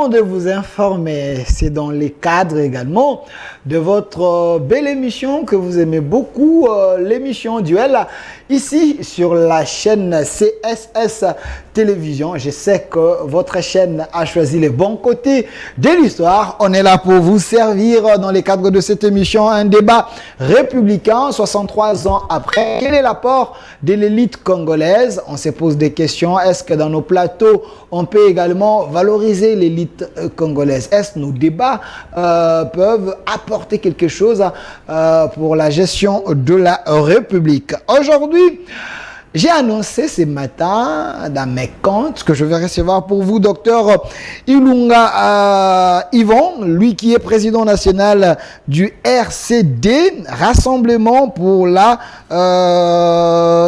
De vous informer, c'est dans les cadres également de votre belle émission que vous aimez beaucoup, l'émission Duel, ici sur la chaîne CSS Télévision. Je sais que votre chaîne a choisi les bons côtés de l'histoire. On est là pour vous servir dans les cadres de cette émission, un débat républicain 63 ans après. Quel est l'apport de l'élite congolaise? On se pose des questions. Est-ce que dans nos plateaux, on peut également valoriser l'élite congolaise? Est-ce que nos débats peuvent apporter quelque chose pour la gestion de la République? Aujourd'hui, j'ai annoncé ce matin dans mes comptes que je vais recevoir pour vous Dr Ilunga Yvon, lui qui est président national du RCD, Rassemblement pour la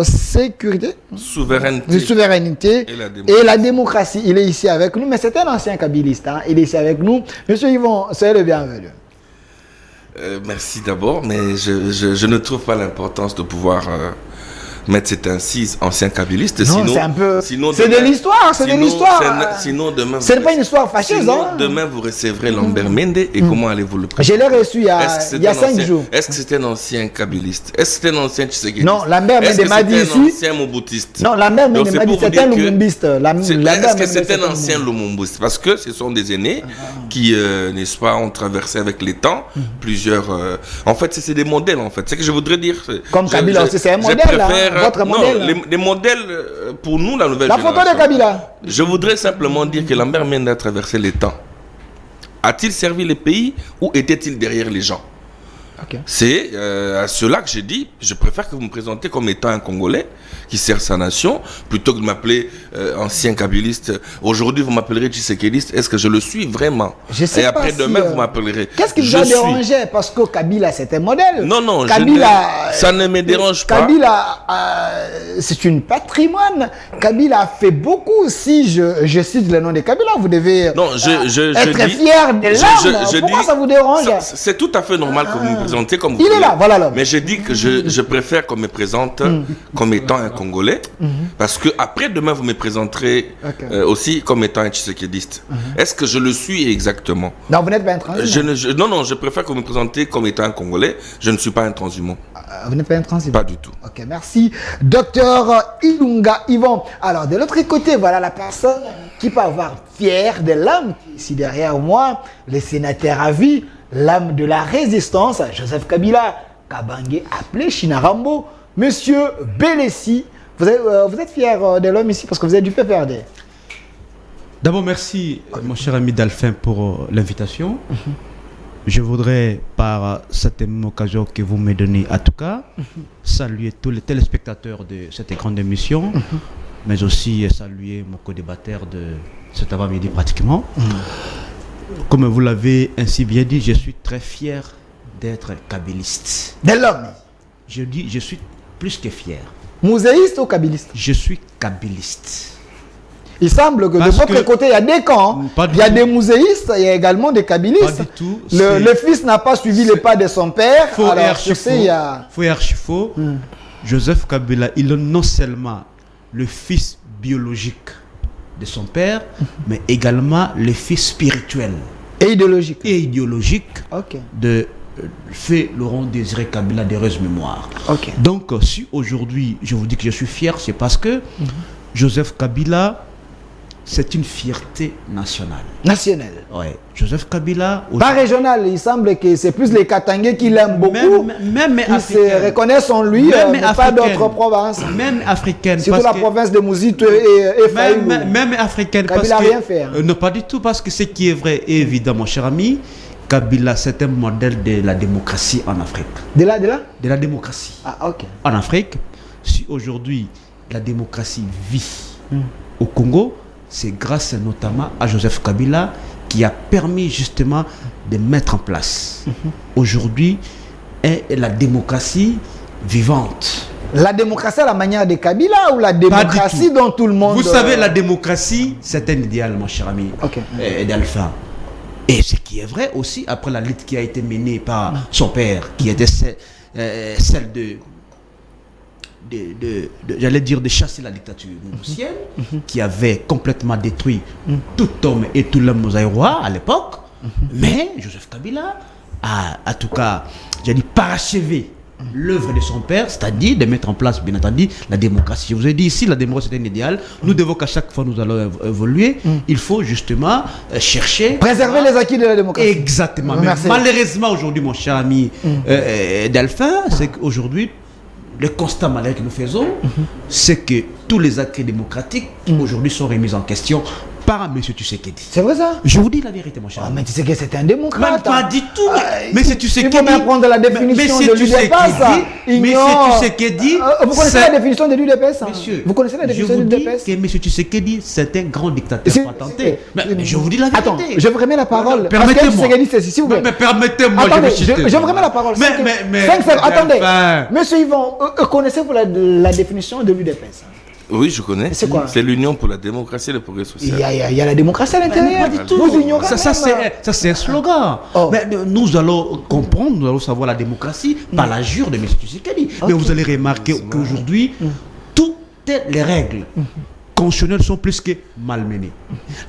sécurité, souveraineté et la démocratie. Il est ici avec nous, mais c'est un ancien kabiliste. Hein. Il est ici avec nous. Monsieur Yvon, soyez le bienvenu. Merci d'abord, mais je ne trouve pas l'importance de pouvoir mettre cette incise ancien kabiliste. Non, sinon, c'est un peu. Sinon c'est de l'histoire, c'est de l'histoire. Sinon, demain. Ce n'est pas une histoire fâcheuse. Sinon, hein. demain, vous recevrez Lambert Mende et comment allez-vous le présenter? Je l'ai reçu il y a 5 jours. Est-ce que c'était un ancien kabiliste? Est-ce que c'était un ancien Tshisekedi? Non, Lambert Mende m'a dit ici. Un ancien Moboutiste? Non, Lambert Mende m'a dit c'était un Lumumbiste. Est-ce que c'est un ancien Lumumbiste? Parce que ce sont des aînés qui, n'est-ce pas, ont traversé avec les temps plusieurs. En fait, c'est des modèles, en fait. C'est ce que je voudrais dire. Comme Kabila aussi, c'est un modèle, votre modèle. Les modèles, pour nous, la nouvelle génération. La photo de Kabila. Je voudrais simplement dire que Lambert Mende a traversé les temps. A-t-il servi les pays ou était-il derrière les gens? Okay. C'est à cela que j'ai dit, je préfère que vous me présentez comme étant un Congolais qui sert sa nation, plutôt que de m'appeler ancien kabiliste. Aujourd'hui, vous m'appellerez tshisekéliste. Est-ce que je le suis vraiment? Je sais. Et après demain, vous m'appellerez. Qu'est-ce qui vous a dérangé? Parce que Kabila, c'était modèle. Non, Kabila, ça ne me dérange pas. Kabila, c'est une patrimoine. Kabila a fait beaucoup. Si je cite le nom de Kabila, vous devez être fier de l'âme. Pourquoi ça vous dérange? C'est tout à fait normal que vous me présentez comme vous voulez. Il est là, voilà l'homme. Mais je dis que je préfère qu'on me présente comme étant un Congolais, parce que après demain vous me présenterez aussi comme étant un Tshisekédiste. Est-ce que je le suis exactement? Non, vous n'êtes pas un transhumant. Non, je préfère que vous me présentez comme étant un Congolais. Je ne suis pas un transhumant. Vous n'êtes pas un transhumant? Pas du tout. Ok, merci. Docteur Ilunga Yvon. Alors, de l'autre côté, voilà la personne qui peut avoir fière de l'âme qui est ici derrière moi, le sénateur à vie, l'âme de la résistance, Joseph Kabila, Kabangé, appelé Chinarambo. Monsieur Belessi, vous êtes fier de l'homme ici parce que vous êtes du PPRD. D'abord, merci, mon cher ami Dalphin, pour l'invitation. Je voudrais, par cette même occasion que vous me donnez, en tout cas, saluer tous les téléspectateurs de cette grande émission, mais aussi saluer mon co-débatteur de cet avant-midi pratiquement. Comme vous l'avez ainsi bien dit, je suis très fier d'être kabiliste. De l'homme? Je dis, je suis plus que fier. Mouséiste ou kabiliste? Je suis kabiliste. Il semble que de votre côté, il y a des camps. Il y a des mouséistes, il y a également des kabilistes. Pas du tout. Le fils n'a pas suivi les pas de son père. Faux et archi faux. Joseph Kabila, il est non seulement le fils biologique de son père, mais également le fils spirituel et idéologique de fait Laurent Désiré Kabila d'heureuse mémoire. Ok. Donc, si aujourd'hui je vous dis que je suis fier, c'est parce que Joseph Kabila, c'est une fierté nationale. National. Ouais. Joseph Kabila. Pas régional, il semble que c'est plus les Katangais qui l'aiment beaucoup. Même qui se africaine. reconnaissent en lui, Même mais pas africaine. d'autres provinces. Même africaine. Surtout parce la que- province de Mouzito et Faïlou. même africaine. Kabila parce a que- rien fait, hein. Non, pas du tout, parce que ce qui est vrai et évident, mon cher ami, Kabila, c'est un modèle de la démocratie en Afrique. De là De la démocratie. Ah, ok. En Afrique, si aujourd'hui la démocratie vit au Congo, c'est grâce notamment à Joseph Kabila qui a permis justement de mettre en place aujourd'hui est la démocratie vivante. La démocratie à la manière de Kabila ou la démocratie tout. dont tout le monde... Vous savez, la démocratie, c'est un idéal, mon cher ami, Ok. d'Alpha. Et ce qui est vrai aussi, après la lutte qui a été menée par son père, qui était celle j'allais dire, de chasser la dictature moussienne, qui avait complètement détruit tout homme et tout l'homme mosaïrois à l'époque. Mais Joseph Kabila a, en tout cas, j'ai dit, parachevé l'œuvre de son père, c'est-à-dire de mettre en place, bien entendu, la démocratie. Je vous ai dit ici, la démocratie est un idéal. Nous devons qu'à chaque fois nous allons évoluer, il faut justement chercher... Préserver les acquis de la démocratie. Exactement. Mais Merci. malheureusement, aujourd'hui, mon cher ami Delphin, c'est qu'aujourd'hui, le constat malheureux que nous faisons, c'est que tous les acquis démocratiques, aujourd'hui, sont remis en question par M. Tshisekedi. C'est vrai ça? Je vous dis la vérité, mon cher Ah, ami. mais tu sais que c'est un démocrate. Même pas hein. du tout. Ah, Mais c'est Tshisekedi. Il faut même prendre la définition de l'UDPS. Mais c'est Tshisekedi. Vous connaissez la définition de l'UDPS? Monsieur, Vous connaissez la définition de je vous dis l'UDPS? que M. Tshisekedi, c'est un grand dictateur patenté. Mais je vous dis la vérité. Attends, je vous remets la parole. Permettez-moi. Parce que Tshisekedi, c'est s'il vous plaît. Mais permettez-moi, Attendez, je vais je vous remets la parole. Mais, Attendez, enfin, monsieur Yvon, connaissez-vous la définition de l'UDPS? Oui, je connais. C'est quoi? C'est l'Union pour la démocratie et le progrès Il social. y a la démocratie à l'intérieur. pas du tout. Vous ignorez Ça, même. c'est un slogan. Oh. Mais nous allons comprendre, nous allons savoir la démocratie par la jure de M. Tshisekedi. Mais vous allez remarquer qu'aujourd'hui, toutes les règles constitutionnelles sont plus que malmenées.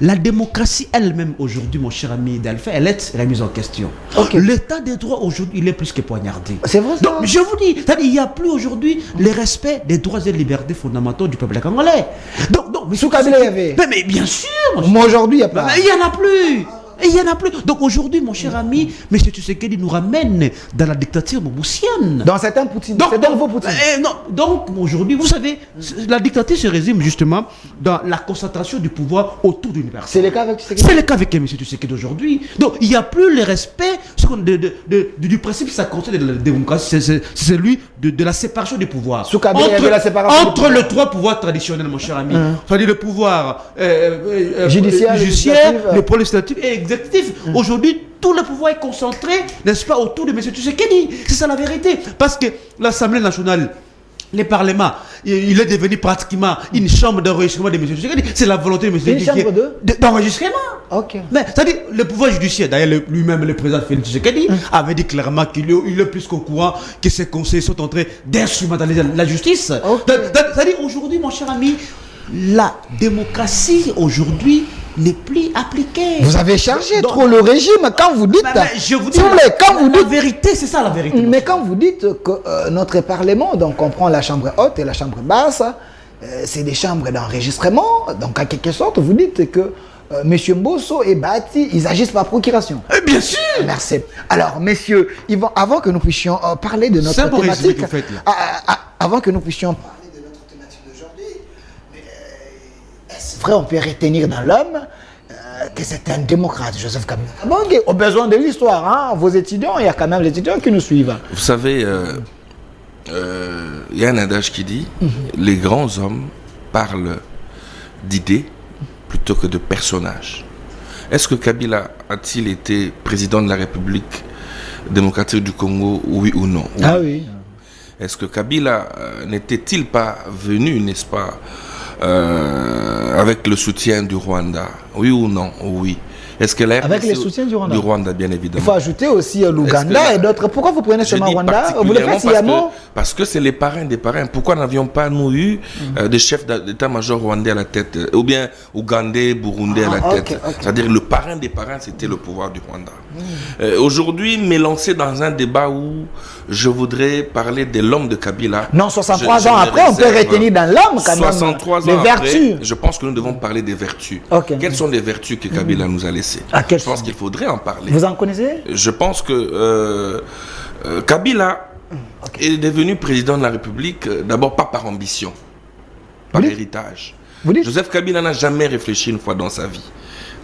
La démocratie elle-même aujourd'hui, mon cher ami Delphin, elle est remise en question. Ok. L'état des droits aujourd'hui, il est plus que poignardé. C'est vrai ça? Donc, je vous dis, c'est-à-dire, il n'y a plus aujourd'hui le respect des droits et libertés fondamentaux du peuple congolais. Donc, mais Sous Kabila, il y avait. Mais bien sûr, mon Moi aujourd'hui, il n'y a pas. mais il n'y en a plus. Et il n'y en a plus. Donc aujourd'hui, mon cher ami, M. Tshisekedi nous ramène dans la dictature moussienne. Dans certains Poutine. C'est un nouveau Poutine. Non, donc aujourd'hui, vous savez, la dictature se résume justement dans la concentration du pouvoir autour d'une personne. C'est le cas avec Tshisekedi. C'est le cas avec M. Tshisekedi aujourd'hui. Donc il n'y a plus le respect du principe sacré de la démocratie, c'est celui de la séparation du pouvoir. Sous Kabila, il y avait la séparation du entre pouvoir. les trois pouvoirs traditionnels, mon cher ami. C'est-à-dire le pouvoir Judiciaire, législatif, le pouvoir législatif et exécutif. Aujourd'hui, tout le pouvoir est concentré, n'est-ce pas, autour de M. Tshisekedi. C'est ça la vérité. Parce que l'Assemblée nationale, les parlements, il est devenu pratiquement une chambre d'enregistrement de M. Tshisekedi. C'est la volonté de M. Tshisekedi. chambre d'enregistrement. Ok. Mais c'est-à-dire le pouvoir judiciaire, d'ailleurs lui-même le président Félix Tshisekedi avait dit clairement qu'il est plus qu'au courant que ses conseillers sont en train d'instrumentaliser la justice. Ok. C'est-à-dire aujourd'hui, mon cher ami, la démocratie aujourd'hui n'est plus appliquée. Vous avez chargé Donc- trop le régime quand vous dites. Mais je vous dis S'il vous plaît, quand vous la dites. vérité, c'est ça la vérité. Mais quand vous dites que notre Parlement, donc on prend la chambre haute et la chambre basse, c'est des chambres d'enregistrement, donc en quelque sorte, vous dites que M. Mbosso et Bati, ils agissent par procuration. Bien sûr. Merci. Alors, messieurs, avant que nous puissions parler de notre C'est un bon résumé thématique, que vous faites, là. avant que nous puissions parler de notre thématique d'aujourd'hui, est-ce vrai on peut retenir dans l'homme que c'est un démocrate, Joseph Kabila? Bon, au besoin de l'histoire, hein, vos étudiants, il y a quand même les étudiants qui nous suivent. Vous savez, il y a un adage qui dit les grands hommes parlent d'idées plutôt que de personnages. Est-ce que Kabila a-t-il été président de la République démocratique du Congo, oui ou non? Ah oui. Est-ce que Kabila n'était-il pas venu, n'est-ce pas, avec le soutien du Rwanda? Oui ou non? Oui. Est-ce que la RDC avec les soutiens du Rwanda, bien évidemment. Il faut ajouter aussi l'Ouganda et d'autres. Pourquoi vous prenez seulement Rwanda? Vous le faites sciemment? Parce que c'est les parrains des parrains. Pourquoi n'avions pas, nous, eu des chefs d'état-major rwandais à la tête, ou bien ougandais, burundais à la tête? C'est-à-dire le parrain des parrains, c'était le pouvoir du Rwanda. Aujourd'hui, me lancer dans un débat où je voudrais parler de l'homme de Kabila. Non, 63 ans après, on peut retenir dans l'homme quand même 63 les ans vertus. Après, je pense que nous devons parler des vertus. Quelles sont les vertus que Kabila nous a laissées? Je pense qu'il faudrait en parler. Vous en connaissez? Je pense que Kabila est devenu président de la République d'abord pas par ambition, par héritage. Joseph Kabila n'a jamais réfléchi une fois dans sa vie.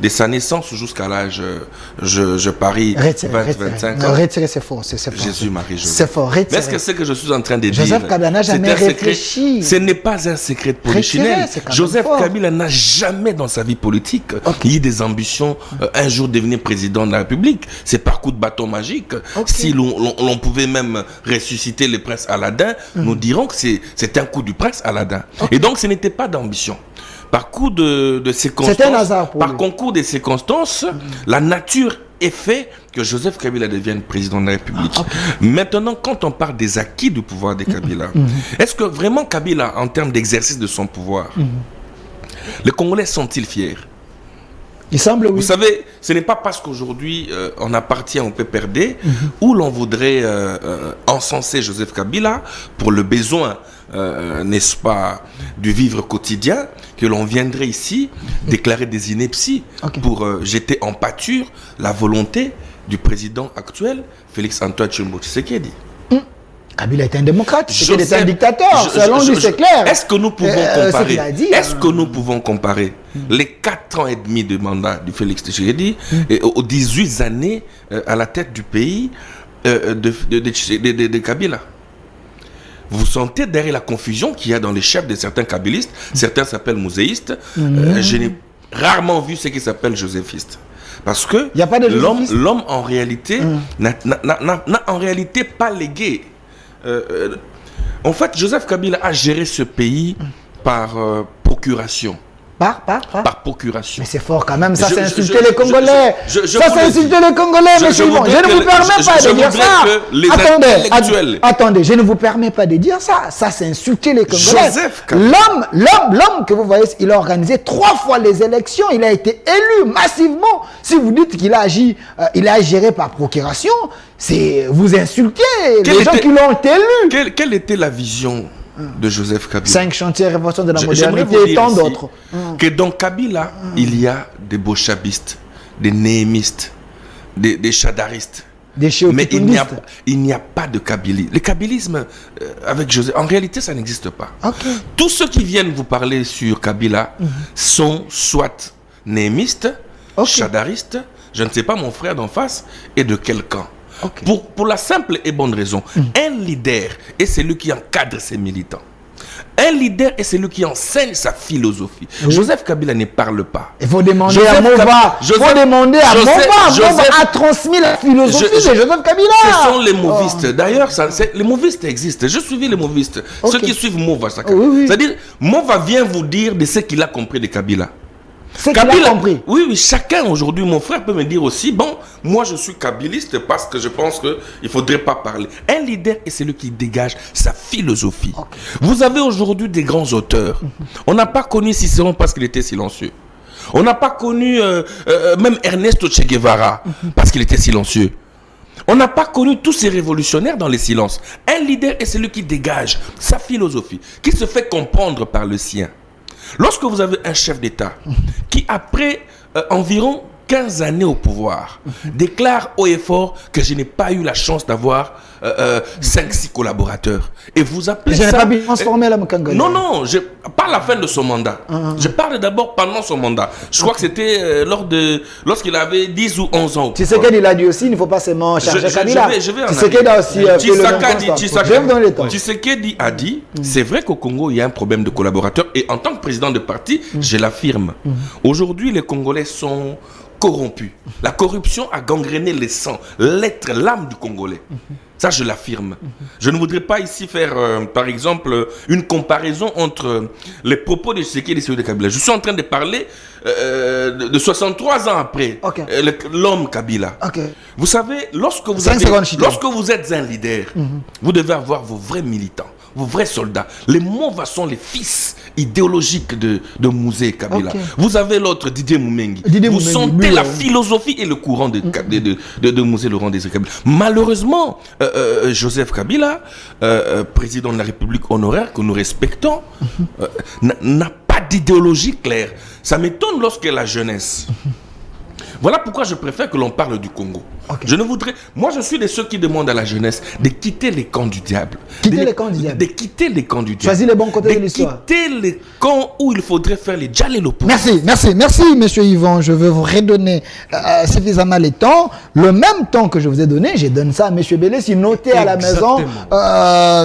De sa naissance jusqu'à l'âge, je parie, 20-25 ans. Retirez, c'est faux. Jésus-Marie, c'est fort. Mais est-ce que c'est que je suis en train de dire? Joseph Kabila n'a jamais réfléchi. Ce n'est pas un secret de polichinelle. Joseph Kabila n'a jamais dans sa vie politique eu des ambitions un jour devenir président de la République. C'est par coup de bâton magique. Si l'on pouvait même ressusciter le prince Aladin, nous dirons que c'est un coup du prince Aladin. Et donc ce n'était pas d'ambition. Par coup de circonstances, par concours des circonstances, la nature est fait que Joseph Kabila devienne président de la République. Maintenant, quand on parle des acquis du pouvoir de Kabila, est-ce que vraiment Kabila, en termes d'exercice de son pouvoir, les Congolais sont-ils fiers? Il semble oui. Vous savez, ce n'est pas parce qu'aujourd'hui on appartient au PPRD où l'on voudrait encenser Joseph Kabila pour le besoin, n'est-ce pas, du vivre quotidien, que l'on viendrait ici déclarer des inepties pour jeter en pâture la volonté du président actuel, Félix-Antoine Tshisekedi. Kabila est un démocrate, il est un dictateur, selon lui c'est clair. Est-ce que nous pouvons comparer, est-ce que nous pouvons comparer les 4 ans et demi de mandat du Félix Tshisekedi et aux 18 années à la tête du pays de Kabila? Vous sentez derrière la confusion qu'il y a dans les chefs de certains kabylistes, certains s'appellent mouséistes, je n'ai rarement vu ce qui s'appelle joséphistes. Parce que l'homme en réalité n'a en réalité pas légué. En fait, Joseph Kabila a géré ce pays par procuration. Par procuration. Mais c'est fort quand même, ça c'est insulter les Congolais. Ça c'est insulter les Congolais, monsieur. Je ne vous permets pas de dire ça. Attendez, je ne vous permets pas de dire ça. Ça c'est insulter les Congolais. L'homme que vous voyez, il a organisé 3 fois les élections. Il a été élu massivement. Si vous dites qu'il a agi, il a géré par procuration, c'est vous insultez les gens qui l'ont élu. Quelle était la vision de Joseph Kabila? 5 chantiers révolution de la modernité et tant d'autres. Que dans Kabila, il y a des bochabistes, des néhémistes, des chadaristes. Mais il n'y a pas de kabylisme. Le kabylisme avec Joseph, en réalité, ça n'existe pas. Tous ceux qui viennent vous parler sur Kabila sont soit néhémistes, chadaristes, je ne sais pas mon frère d'en face, et de quel camp. Pour la simple et bonne raison, un leader est celui qui encadre ses militants. Un leader est celui qui enseigne sa philosophie. Joseph Kabila ne parle pas. Il faut demander à Mova. Mova a transmis la philosophie de Joseph Kabila. Ce sont les movistes. D'ailleurs, les movistes existent. Je suivis les movistes. Ceux qui suivent Mova. C'est-à-dire, Mova vient vous dire de ce qu'il a compris de Kabila. Kabila, compris. Oui, chacun aujourd'hui, mon frère peut me dire aussi, bon, moi je suis kabyliste parce que je pense qu'il ne faudrait pas parler. Un leader est celui qui dégage sa philosophie. Vous avez aujourd'hui des grands auteurs. On n'a pas connu Cicéron parce qu'il était silencieux. On n'a pas connu même Ernesto Che Guevara parce qu'il était silencieux. On n'a pas connu tous ces révolutionnaires dans les silences. Un leader est celui qui dégage sa philosophie, qui se fait comprendre par le sien. Lorsque vous avez un chef d'État qui, après environ 15 années au pouvoir, déclare haut et fort que je n'ai pas eu la chance d'avoir 5-6 collaborateurs. Et vous appelez ça... Je n'ai pas bien transformé l'homme congolais. Non, pas à la fin de son mandat. Je parle d'abord pendant son mandat. Je crois que c'était lorsqu'il avait 10 ou 11 ans. Tu sais qu'il a dit aussi, il ne faut pas seulement charger Kabila. Tu sais qu'il a aussi fait le même constat. Tshisekedi a dit, c'est vrai qu'au Congo, il y a un problème de collaborateurs. Et en tant que président de parti, je l'affirme. Aujourd'hui, les Congolais sont corrompu. La corruption a gangréné les sangs, l'être, l'âme du Congolais. Ça, je l'affirme. Je ne voudrais pas ici faire, par exemple, une comparaison entre les propos de Tshisekedi et ceux de Kabila. Je suis en train de parler de 63 ans après l'homme Kabila. Vous savez, lorsque vous êtes un leader, vous devez avoir vos vrais militants, vos vrais soldats. Les Mova sont les fils idéologiques de Mouzé Kabila. Vous avez l'autre, Didier Moumengi. Vous sentez la philosophie et le courant de Mouzé Laurent Désiré Kabila. Malheureusement, Joseph Kabila, président de la République honoraire que nous respectons, n'a pas d'idéologie claire. Ça m'étonne lorsque la jeunesse. Voilà pourquoi je préfère que l'on parle du Congo. Je ne voudrais... Moi, je suis de ceux qui demandent à la jeunesse de quitter les camps du diable. De quitter les camps du diable. Choisir les bons côtés de l'histoire. De quitter les camps où il faudrait faire les djalélopos. Merci, monsieur Yvan. Je veux vous redonner suffisamment le temps. Le même temps que je vous ai donné, je donne ça à monsieur Belessi, noté à la maison,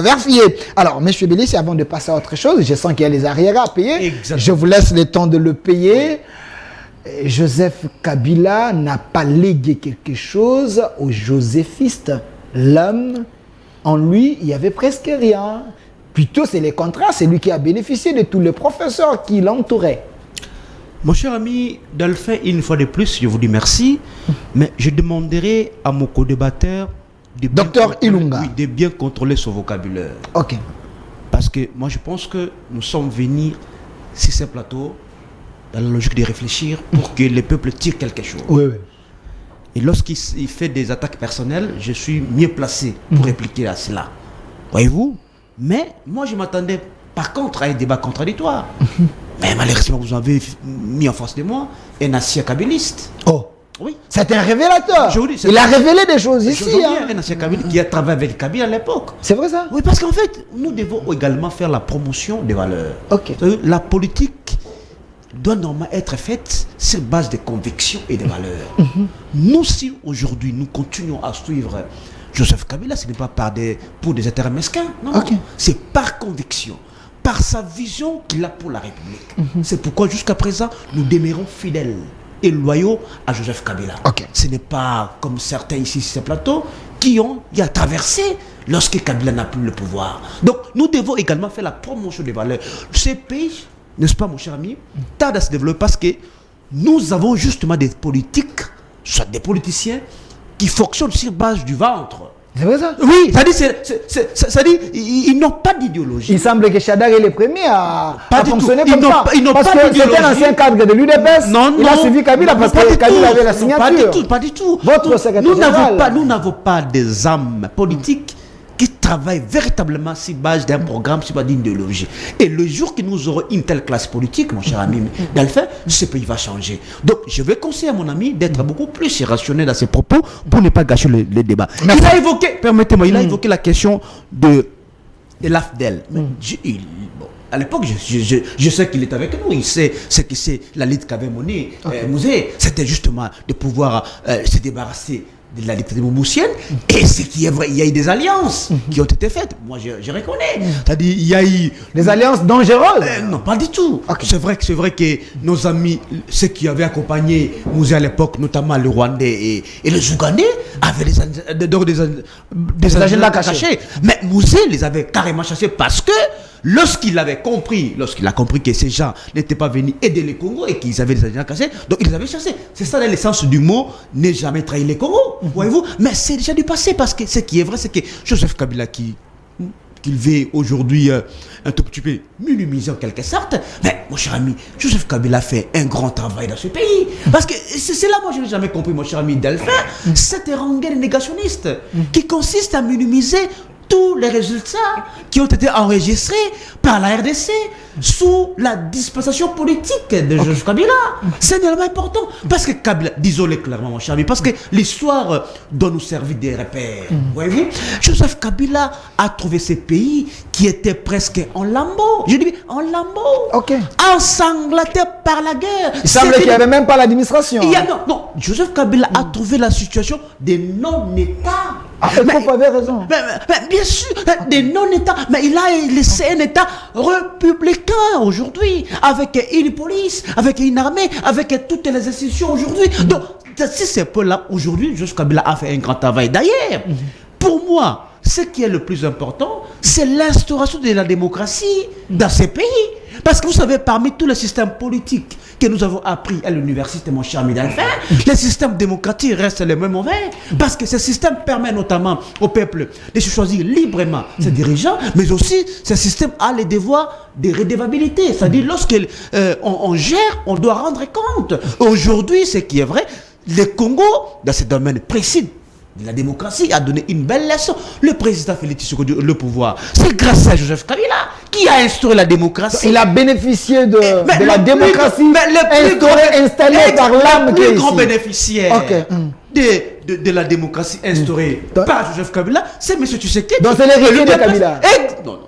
vérifié. Alors, monsieur Belessi, avant de passer à autre chose, je sens qu'il y a les arriérés à payer. Exactement. Je vous laisse le temps de le payer. Joseph Kabila n'a pas légué quelque chose aux joséphistes. L'homme, en lui, il n'y avait presque rien. Plutôt, c'est le contraire. C'est lui qui a bénéficié de tous les professeurs qui l'entouraient. Mon cher ami Delphin, une fois de plus, je vous dis merci. Mais je demanderai à mon co-débatteur Docteur Ilunga de bien contrôler son vocabulaire. Parce que moi, je pense que nous sommes venus sur ce plateau dans la logique de réfléchir pour que le peuple tire quelque chose. Et lorsqu'il fait des attaques personnelles, je suis mieux placé pour répliquer à cela. Voyez-vous? Mais moi, je m'attendais par contre à un débat contradictoire. Mais malheureusement, vous avez mis en face de moi un ancien kabyliste. Oui. C'est un révélateur. Il a révélé des choses ici. Un ancien kabyliste qui a travaillé avec Kabila à l'époque. C'est vrai ça? Oui, parce qu'en fait, nous devons également faire la promotion des valeurs. La politique doit normalement être faite sur base de convictions et de valeurs. Nous, si aujourd'hui nous continuons à suivre Joseph Kabila, ce n'est pas pour des intérêts mesquins, non. C'est par conviction, par sa vision qu'il a pour la République. C'est pourquoi jusqu'à présent, nous demeurons fidèles et loyaux à Joseph Kabila. Ce n'est pas comme certains ici sur ce plateau qui ont traversé lorsque Kabila n'a plus le pouvoir. Donc, nous devons également faire la promotion des valeurs. Ces pays, n'est-ce pas, mon cher ami, tarde à se développer parce que nous avons justement des politiques, soit des politiciens, qui fonctionnent sur base du ventre. C'est vrai ça? Oui, ça dit, ils n'ont pas d'idéologie. Il semble que Chadar est le premier à fonctionner comme ça. Ils n'ont pas d'idéologie. C'était un ancien cadre de l'UDPS. Il a suivi Kabila parce que Kabila avait la signature. Pas du tout. Votre secrétaire général. Nous n'avons pas des âmes politiques qui travaillent véritablement sur base d'un programme, sur base d'une idéologie. Et le jour que nous aurons une telle classe politique, mon cher ami Delphin, ce pays va changer. Donc, je vais conseiller à mon ami d'être beaucoup plus rationnel à ses propos pour ne pas gâcher le débat. Il a évoqué, permettez-moi, il a évoqué la question de l'AFDEL. À l'époque, je sais qu'il est avec nous. Il sait ce que c'est la lutte qu'avait menée Mouzé. C'était justement de pouvoir se débarrasser de la dictature moussienne, et ce qui est vrai, il y a eu des alliances qui ont été faites. Moi, je reconnais. C'est-à-dire, il y a eu des alliances dangereuses. Non, pas du tout. C'est vrai que nos amis, ceux qui avaient accompagné Mouzé à l'époque, notamment le Rwandais et les Ougandais, avaient des agendas cachés. Mais Mouzé les avait carrément chassés parce que lorsqu'il a compris que ces gens n'étaient pas venus aider les Congos et qu'ils avaient des agendas cachés, donc ils les avaient chassés. C'est ça l'essence du mot, ne jamais trahir les Congos. Voyez-vous, mais c'est déjà du passé parce que ce qui est vrai, c'est que Joseph Kabila qu'il veut aujourd'hui un tout petit peu minimiser en quelque sorte, mais mon cher ami, Joseph Kabila fait un grand travail dans ce pays. Parce que c'est là, moi je n'ai jamais compris, mon cher ami Delphin, cette rengaine négationniste qui consiste à minimiser tous les résultats qui ont été enregistrés par la RDC sous la dispensation politique de Joseph Kabila. C'est énormément important parce que Kabila, disons-le clairement mon cher ami, parce que l'histoire doit nous servir des repères. Voyez-vous, Joseph Kabila a trouvé ces pays qui étaient presque en lambeaux. Je dis en lambeaux, ensanglantés par la guerre. Il semble qu'il n'y avait même pas l'administration. Non, Joseph Kabila a trouvé la situation des non-États Ecop avait raison. Mais bien sûr, des non-États. Mais il a laissé un État républicain aujourd'hui, avec une police, avec une armée, avec toutes les institutions aujourd'hui. Donc, si c'est peu là, aujourd'hui, Joseph Kabila a fait un grand travail. D'ailleurs, pour moi, ce qui est le plus important, c'est l'instauration de la démocratie dans ces pays. Parce que vous savez, parmi tous les systèmes politiques que nous avons appris à l'université, mon cher Amid Alphen, les systèmes démocratiques restent les mêmes mauvais. Parce que ce système permet notamment au peuple de se choisir librement ses dirigeants, mais aussi ce système a les devoirs de redevabilité. C'est-à-dire, lorsqu'on gère, on doit rendre compte. Aujourd'hui, ce qui est vrai, le Congo, dans ce domaine précis, la démocratie a donné une belle leçon. Le président Félix Tshisekedi, le pouvoir, c'est grâce à Joseph Kabila qui a instauré la démocratie. Il a bénéficié de la démocratie installée par l'âme qui est ici. Le plus grand bénéficiaire de la démocratie instaurée par Joseph Kabila, c'est M. Tshisekedi. Donc c'est l'héritier de Kabila. Non,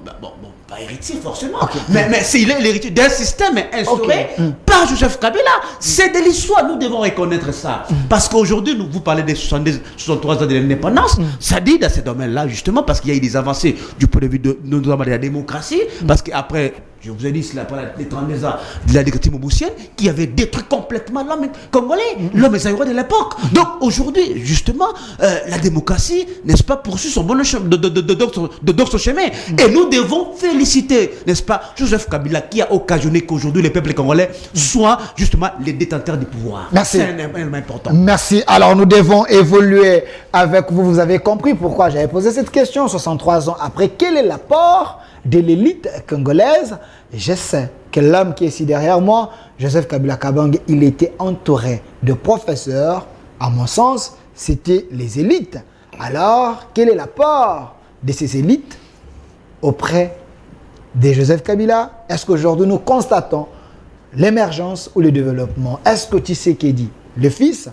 pas héritier forcément, mais il est l'héritier d'un système instauré par Joseph Kabila. C'est de l'histoire, nous devons reconnaître ça. Parce qu'aujourd'hui, vous parlez des 63 ans de l'indépendance, ça dit dans ce domaine-là, justement, parce qu'il y a eu des avancées du point de vue de la démocratie, parce qu'après, je vous ai dit, c'est les 32 ans de la dictature mobusienne qui avait détruit complètement l'homme congolais, l'homme zaïrois de l'époque. Donc aujourd'hui, justement, la démocratie, n'est-ce pas, poursuit son bon chemin, de son chemin. Et nous devons féliciter, n'est-ce pas, Joseph Kabila qui a occasionné qu'aujourd'hui les peuples congolais soient justement les détenteurs du pouvoir. Merci. C'est un élément important. Merci. Alors nous devons évoluer avec vous. Vous avez compris pourquoi j'avais posé cette question 63 ans après. Quel est l'apport de l'élite congolaise? Je sais que l'homme qui est ici derrière moi, Joseph Kabila Kabange, il était entouré de professeurs. À mon sens, c'était les élites. Alors, quel est l'apport de ces élites auprès de Joseph Kabila? Est-ce qu'aujourd'hui nous constatons l'émergence ou le développement? Est-ce que Tshisekedi, le fils,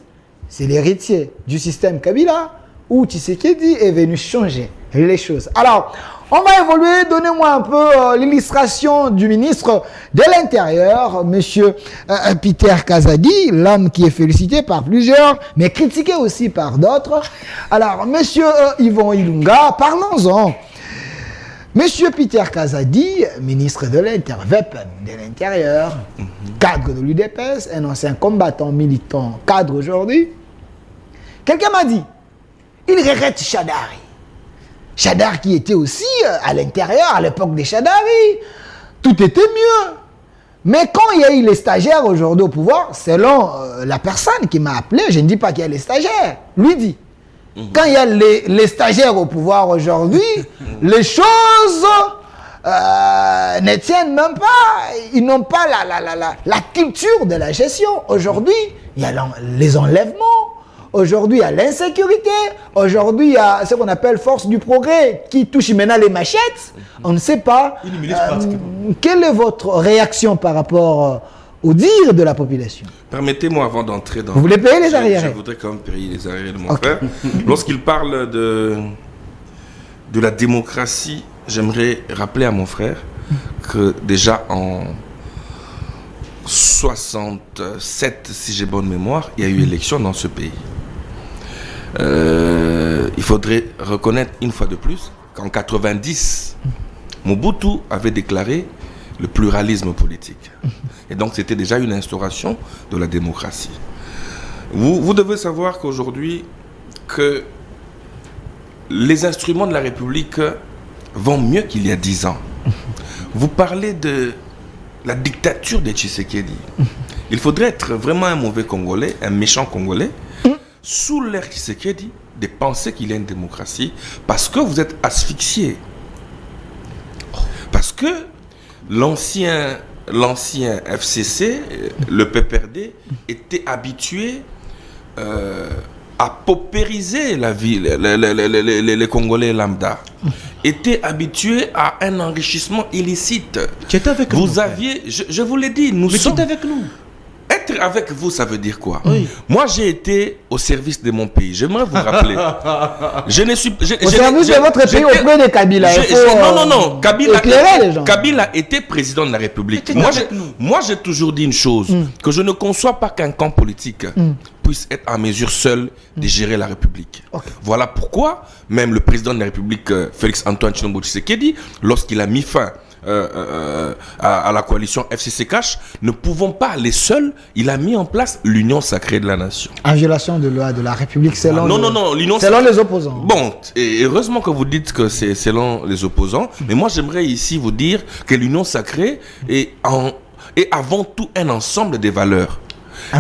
c'est l'héritier du système Kabila, ou Tshisekedi est venu changer les choses? Alors, on va évoluer. Donnez-moi un peu l'illustration du ministre de l'Intérieur, monsieur Peter Kazadi, l'homme qui est félicité par plusieurs, mais critiqué aussi par d'autres. Alors, monsieur Yvon Ilunga, parlons-en. Monsieur Peter Kazadi, ministre de l'Intérieur, cadre de l'UDPS, un ancien combattant militant, cadre aujourd'hui. Quelqu'un m'a dit, il regrette Chadari. Chadar qui était aussi à l'intérieur, à l'époque des Chadari, tout était mieux. Mais quand il y a eu les stagiaires aujourd'hui au pouvoir, selon la personne qui m'a appelé, je ne dis pas qu'il y a les stagiaires, lui dit, quand il y a les stagiaires au pouvoir aujourd'hui, les choses ne tiennent même pas, ils n'ont pas la culture de la gestion. Aujourd'hui, il y a les enlèvements. Aujourd'hui, il y a l'insécurité. Aujourd'hui, il y a ce qu'on appelle force du progrès qui touche maintenant les machettes. On ne sait pas. Quelle est votre réaction par rapport au dire de la population? Permettez-moi avant d'entrer dans... Vous voulez payer les arriérés? Je voudrais quand même payer les arriérés de mon frère. Lorsqu'il parle de la démocratie, j'aimerais rappeler à mon frère que déjà en 67, si j'ai bonne mémoire, il y a eu élection dans ce pays. Il faudrait reconnaître une fois de plus qu'en 90, Mobutu avait déclaré le pluralisme politique. Et donc c'était déjà une instauration de la démocratie. Vous devez savoir qu'aujourd'hui, que les instruments de la République vont mieux qu'il y a 10 ans. Vous parlez de la dictature de Tshisekedi. Il faudrait être vraiment un mauvais Congolais, un méchant Congolais, sous l'ère Tshisekedi, de penser qu'il y a une démocratie, parce que vous êtes asphyxié. Parce que l'ancien FCC, le PPRD, était habitué à paupériser la ville, les Congolais lambda, était habitué à un enrichissement illicite. Tu étais avec nous. Vous aviez, je vous l'ai dit, Mais tu étais avec nous. être avec vous, ça veut dire quoi? Moi, j'ai été au service de mon pays. J'aimerais vous rappeler. Je ne suis au service de votre pays auprès de Kabila. Non. Kabila était président de la République. Moi, j'ai toujours dit une chose, que je ne conçois pas qu'un camp politique puisse être en mesure seul de gérer la République. Voilà pourquoi, même le président de la République, Félix Antoine Tshilombo Tshisekedi, lorsqu'il a mis fin à la coalition FCC-Cash, ne pouvons pas aller seuls. Il a mis en place l'Union sacrée de la nation. En violation de loi de la République selon, selon les opposants. Bon, et heureusement que vous dites que c'est selon les opposants, mais moi j'aimerais ici vous dire que l'Union sacrée est avant tout un ensemble des valeurs.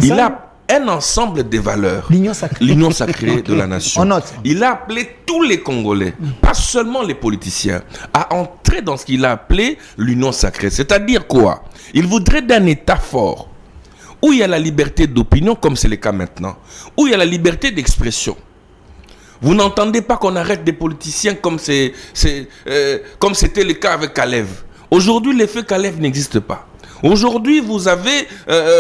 Il a un ensemble des valeurs. L'Union sacrée de la nation. Il a appelé tous les Congolais, pas seulement les politiciens, à entrer dans ce qu'il a appelé l'Union sacrée. C'est-à-dire quoi? Il voudrait d'un État fort, où il y a la liberté d'opinion, comme c'est le cas maintenant, où il y a la liberté d'expression. Vous n'entendez pas qu'on arrête des politiciens comme c'était le cas avec Kalev. Aujourd'hui, l'effet Kalev n'existe pas. Aujourd'hui, vous avez,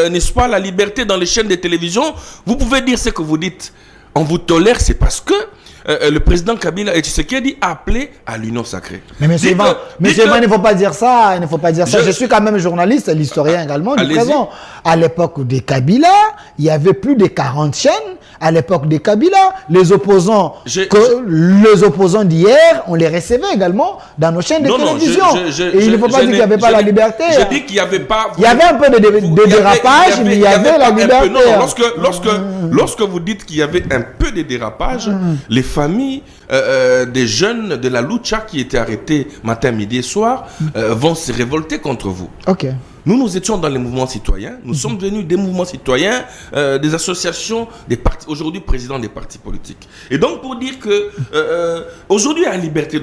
n'est-ce pas, la liberté dans les chaînes de télévision. Vous pouvez dire ce que vous dites. On vous tolère, c'est parce que le président Kabila et Tshisekedi a appelé à l'union sacrée. Mais monsieur Ivan, il ne faut pas dire ça. Je suis quand même journaliste, l'historien également du présent. À l'époque de Kabila, il y avait plus de 40 chaînes. À l'époque de Kabila, les opposants d'hier, on les recevait également dans nos chaînes de télévision. Et il ne faut pas dire qu'il n'y avait pas la liberté. Je dis qu'il n'y avait pas... Il y avait un peu de dérapage, mais il y avait la liberté. Lorsque vous dites qu'il y avait un peu de dérapage, les familles des jeunes de la Lucha qui étaient arrêtés matin, midi et soir vont se révolter contre vous. Ok. Nous étions dans les mouvements citoyens. Nous sommes devenus des mouvements citoyens, des associations, des partis, aujourd'hui présidents des partis politiques. Et donc pour dire que aujourd'hui il y a une liberté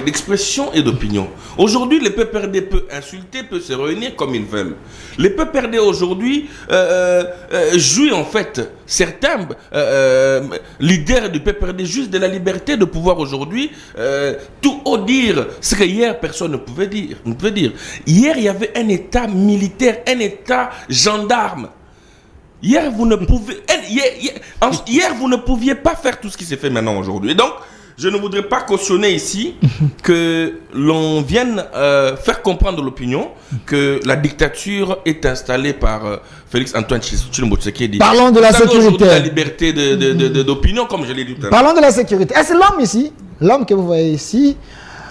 d'expression et d'opinion. Aujourd'hui le PPRD peut insulter, peut se réunir comme ils veulent. Le PPRD aujourd'hui jouit en fait certains leaders du PPRD juste de la liberté de pouvoir aujourd'hui tout haut dire ce que hier personne ne pouvait dire. Hier il y avait un État militaire, un État gendarme. Hier, vous ne pouviez pas faire tout ce qui s'est fait maintenant aujourd'hui. Et donc, je ne voudrais pas cautionner ici que l'on vienne faire comprendre l'opinion que la dictature est installée par Félix Antoine Tshilombo Tshisekedi. Parlons de la sécurité. La liberté d'opinion, comme je l'ai dit tout à l'heure. Parlons de la sécurité. Est-ce l'homme ici, l'homme que vous voyez ici,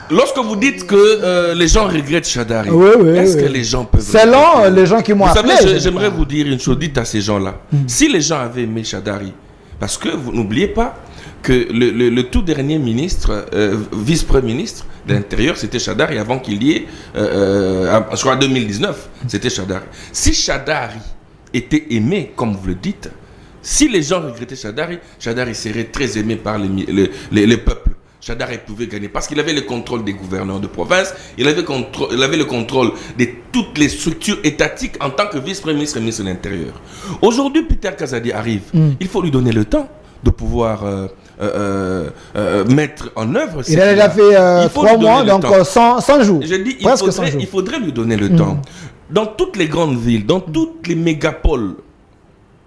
lorsque vous dites que les gens regrettent Shadari, est-ce que les gens peuvent... Selon les gens qui m'ont appelé. Vous savez, j'aimerais vous dire une chose, dites à ces gens-là. Si les gens avaient aimé Shadari, parce que vous n'oubliez pas que le tout dernier ministre, vice-premier ministre de l'Intérieur, c'était Shadari avant qu'il y ait, je crois en 2019, c'était Shadari. Si Shadari était aimé, comme vous le dites, si les gens regrettaient Shadari, Shadari serait très aimé par les peuples. Shadari pouvait gagner parce qu'il avait le contrôle des gouverneurs de province, il avait le contrôle de toutes les structures étatiques en tant que vice-premier ministre et ministre de l'Intérieur. Aujourd'hui, Peter Kazadi arrive. Il faut lui donner le temps de pouvoir mettre en œuvre. Il a déjà fait 3 mois, donc 100 jours. Je dis, il faudrait lui donner le temps. Dans toutes les grandes villes, dans toutes les mégapoles,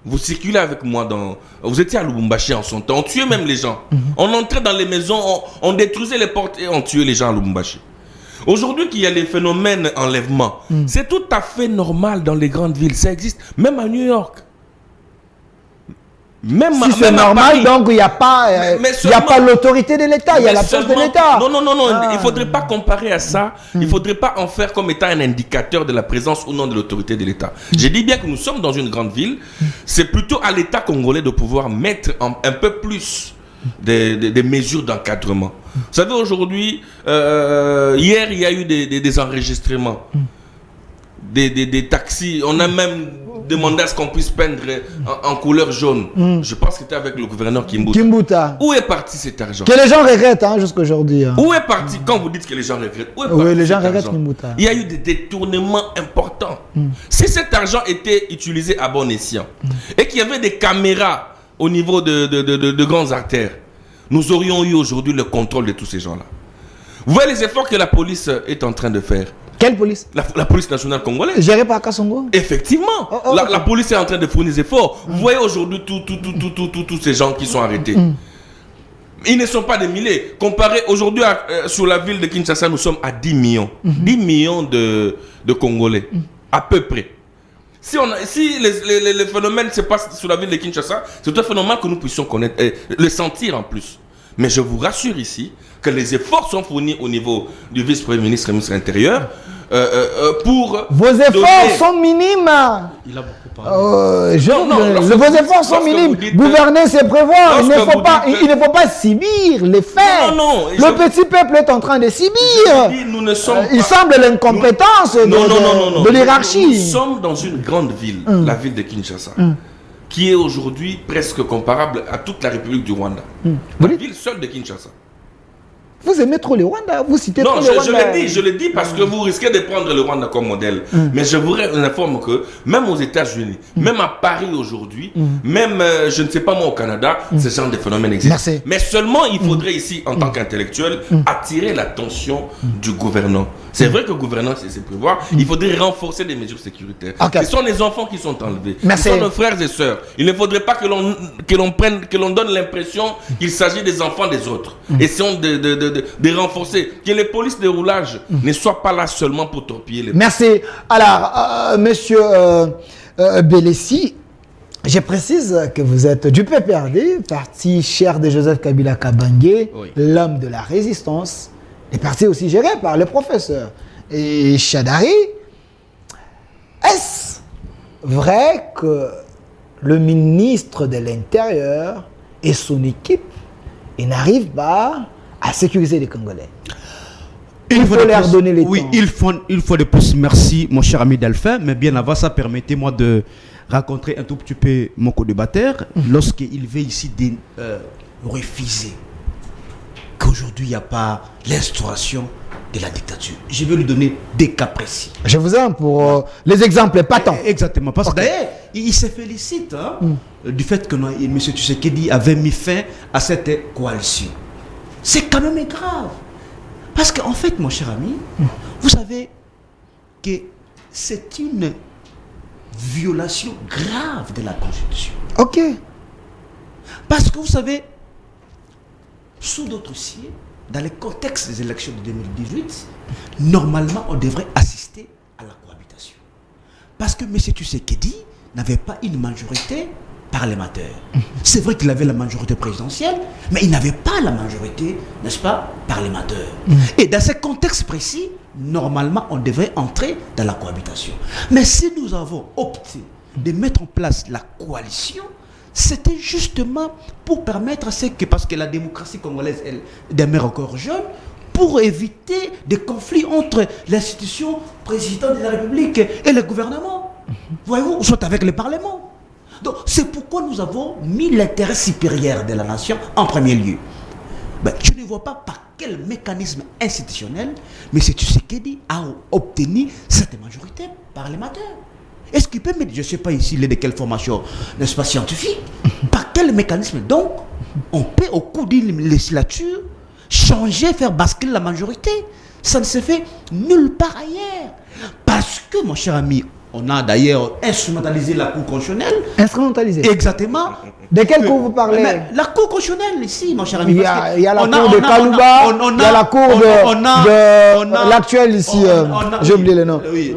vous circulez avec moi vous étiez à Lubumbashi en son temps, on tuait même les gens. On entrait dans les maisons, on détruisait les portes et on tuait les gens à Lubumbashi. Aujourd'hui qu'il y a les phénomènes d'enlèvement, c'est tout à fait normal dans les grandes villes, ça existe, même à New York. Si c'est normal, donc il n'y a pas, l'autorité de l'État, il y a l'absence de l'État. Non, il ne faudrait pas comparer à ça. Il ne faudrait pas en faire comme étant un indicateur de la présence ou non de l'autorité de l'État. Je dis bien que nous sommes dans une grande ville. C'est plutôt à l'État congolais de pouvoir mettre un peu plus des mesures d'encadrement. Vous savez, aujourd'hui, hier, il y a eu des enregistrements. Des taxis. On a même demandé à ce qu'on puisse peindre en couleur jaune. Je pense que c'était avec le gouverneur Kimbuta. Où est parti cet argent? Que les gens regrettent jusqu'à aujourd'hui. Où est parti, quand vous dites que les gens regrettent, où est parti oui, les gens regrettent Kimbuta. Il y a eu des détournements importants. Si cet argent était utilisé à bon escient et qu'il y avait des caméras au niveau de grandes artères, nous aurions eu aujourd'hui le contrôle de tous ces gens-là. Vous voyez les efforts que la police est en train de faire. Quelle police? La police nationale congolaise. Gérée par Kassongo? Effectivement. La police est en train de fournir des efforts. Vous voyez aujourd'hui tous ces gens qui sont arrêtés. Ils ne sont pas des milliers. Comparé aujourd'hui sur la ville de Kinshasa, nous sommes à 10 millions. 10 millions de Congolais. À peu près. Si les phénomènes se passent sur la ville de Kinshasa, c'est un phénomène que nous puissions connaître et le sentir en plus. Mais je vous rassure ici que les efforts sont fournis au niveau du vice-premier ministre et ministre de l'Intérieur pour... Vos efforts sont minimes. Il a beaucoup parlé. Vos efforts sont minimes. Gouverner, c'est prévoir. Il ne faut pas subir les faits. Le petit peuple est en train de subir. Il semble l'incompétence de l'hierarchie. Nous sommes dans une grande ville, la ville de Kinshasa, qui est aujourd'hui presque comparable à toute la République du Rwanda. La ville seule de Kinshasa. Vous aimez trop le Rwanda, vous citez trop le Rwanda. Je le dis parce que vous risquez de prendre le Rwanda comme modèle. Mais je vous informe que même aux États-Unis, même à Paris aujourd'hui, même, je ne sais pas moi, au Canada, ce genre de phénomène existe. Merci. Mais seulement, il faudrait ici, en tant qu'intellectuel, attirer l'attention du gouvernant. C'est vrai que le gouvernant, c'est prévoir. Il faudrait renforcer les mesures sécuritaires. Ce sont les enfants qui sont enlevés. Merci. Ce sont nos frères et sœurs. Il ne faudrait pas que l'on donne l'impression qu'il s'agit des enfants des autres. Essayons de renforcer. Que les polices de roulage ne soient pas là seulement pour torpiller les... Merci. Alors, monsieur Belessi, je précise que vous êtes du PPRD, parti cher de Joseph Kabila Kabange, l'homme de la résistance, et parti aussi géré par le professeur et Chadari. Est-ce vrai que le ministre de l'Intérieur et son équipe n'arrivent pas à sécuriser les Congolais? Il faut leur donner les temps. Oui, il faut de plus. Merci, mon cher ami Delphin. Mais bien avant ça, permettez-moi de rencontrer un tout petit peu mon co-débatteur lorsqu'il veut ici refuser qu'aujourd'hui il n'y a pas l'instauration de la dictature. Je vais lui donner des cas précis. Je vous aime pour les exemples patents. Exactement. Parce que d'ailleurs, il se félicite du fait que M. Tshisekedi avait mis fin à cette coalition. C'est quand même grave. Parce qu'en fait, mon cher ami, vous savez que c'est une violation grave de la Constitution. Ok. Parce que vous savez, sous d'autres cieux, dans le contexte des élections de 2018, normalement, on devrait assister à la cohabitation. Parce que M. Tshisekedi n'avait pas une majorité parlementaire. C'est vrai qu'il avait la majorité présidentielle, mais il n'avait pas la majorité, n'est-ce pas, parlementaire. Et dans ce contexte précis, normalement, on devrait entrer dans la cohabitation. Mais si nous avons opté de mettre en place la coalition, c'était justement pour permettre à ce que, parce que la démocratie congolaise, elle demeure encore jeune, pour éviter des conflits entre l'institution présidente de la République et le gouvernement. Voyez-vous, soit avec le Parlement. Donc, c'est pourquoi nous avons mis l'intérêt supérieur de la nation en premier lieu. Je ne vois pas par quel mécanisme institutionnel M. Tshisekedi a obtenu cette majorité parlementaire. Est-ce qu'il peut mettre, je ne sais pas ici, de quelle formation, n'est-ce pas, scientifique, par quel mécanisme donc on peut, au cours d'une législature, changer, faire basculer la majorité? Ça ne se fait nulle part ailleurs. Parce que, mon cher ami, on a d'ailleurs instrumentalisé la Cour constitutionnelle. Instrumentalisé? Exactement. De quelle cour vous parlez? La Cour constitutionnelle ici, mon cher ami. Il y a la cour de Kalouba, il y a la cour de l'actuel ici, j'ai oublié le nom. Oui,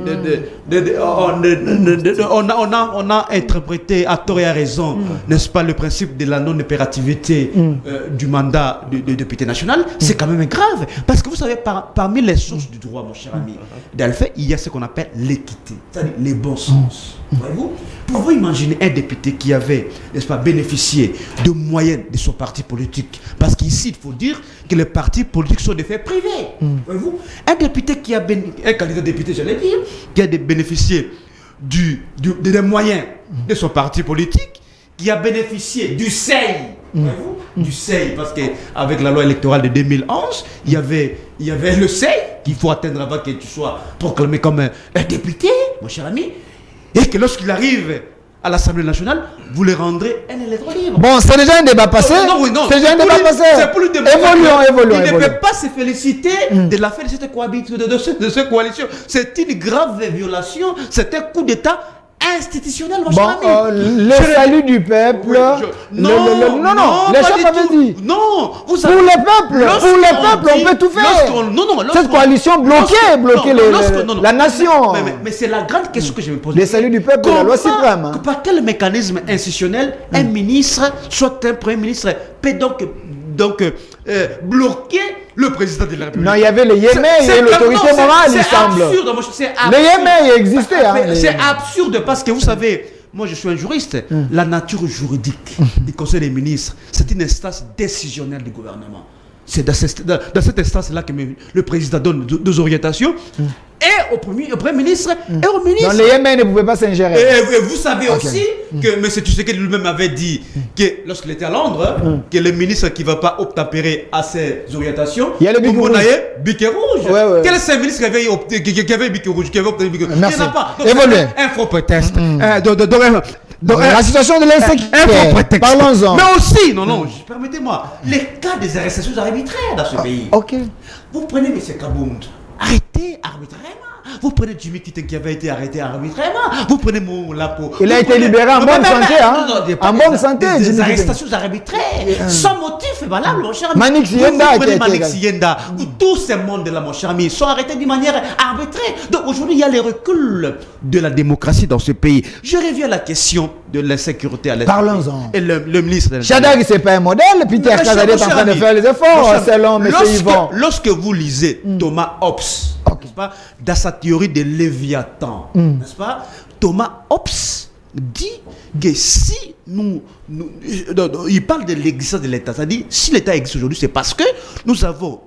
on a interprété à tort et à raison, n'est-ce pas, le principe de la non-impérativité du mandat de député national. C'est quand même grave. Parce que vous savez, parmi les sources du droit, mon cher ami Delphin, il y a ce qu'on appelle l'équité, c'est-à-dire les bons sens. Voyez-vous, pouvez-vous imaginer un député qui avait, n'est-ce pas, bénéficié de moyens de son parti politique? Parce qu'ici, il faut dire que les partis politiques sont des faits privés. Voyez-vous, un député qui a un candidat député, j'allais dire, qui a bénéficié des moyens de son parti politique, qui a bénéficié du seuil, voyez-vous, du seuil, parce qu'avec la loi électorale de 2011, il y avait le seuil qu'il faut atteindre avant que tu sois proclamé comme un député, mon cher ami. Et que lorsqu'il arrive à l'Assemblée nationale, vous les rendrez un électeur libre. Bon, c'est déjà un débat passé. C'est déjà un débat passé. C'est pour lui Évoluons. Il ne peut pas se féliciter de la fin de cette cohabitation, de cette coalition. C'est une grave violation. C'est un coup d'État institutionnel, mon cher ami. Le salut du peuple. Non, les chefs avaient dit. Non, pour le peuple, on peut tout faire. Cette coalition bloquait la nation. Mais c'est la grande question que je me pose. Le salut du peuple, la loi suprême. Par quel mécanisme institutionnel un ministre, soit un premier ministre, peut donc bloquer le président de la République? Non, il y avait le Yémen et l'autorité morale, il semble. C'est absurde. Le Yémen existait. C'est absurde parce que vous savez, moi je suis un juriste. La nature juridique du Conseil des ministres, c'est une instance décisionnelle du gouvernement. C'est dans cette instance-là que le président donne des orientations. Et au premier ministre et au ministre. Donc les Yémen ne pouvaient pas s'ingérer. Et vous savez aussi que M. Tshisekedi lui-même avait dit que lorsqu'il était à Londres, que le ministre qui ne va pas obtempérer à ses orientations, il y a le bic rouge. Bic rouge. Ouais. Quel est ce ministre qui avait bic rouge, qui avait obtenu bic rouge? Il n'y en a pas. Évoluez. Un faux prétexte. Donc, la situation de l'insécurité. Parlons-en. Mais aussi, permettez-moi, les cas des arrestations arbitraires dans ce pays. Ok. Vous prenez M. Kabound, arrêté arbitrairement. Vous prenez Jimmy Kitten qui avait été arrêté arbitrairement. Vous prenez mon Lapo. Il a été libéré en bonne santé. En bonne santé. Des arrestations arbitraires. Sans motif valable, mon cher ami. Manix Yenda. Tous ces mondes-là, mon cher ami, sont arrêtés d'une manière arbitraire. Donc aujourd'hui, il y a les reculs de la démocratie dans ce pays. Je reviens à la question de l'insécurité à l'Est. Parlons-en. Et le ministre de Shadrack, c'est pas un modèle. Peter Kazadi est en train de faire les efforts selon M. Yvon. Lorsque vous lisez Thomas Hobbes, n'est-ce pas, dans sa théorie de Léviathan, n'est-ce pas, Thomas Hobbes dit que si il parle de l'existence de l'État, c'est-à-dire si l'État existe aujourd'hui, c'est parce que nous avons,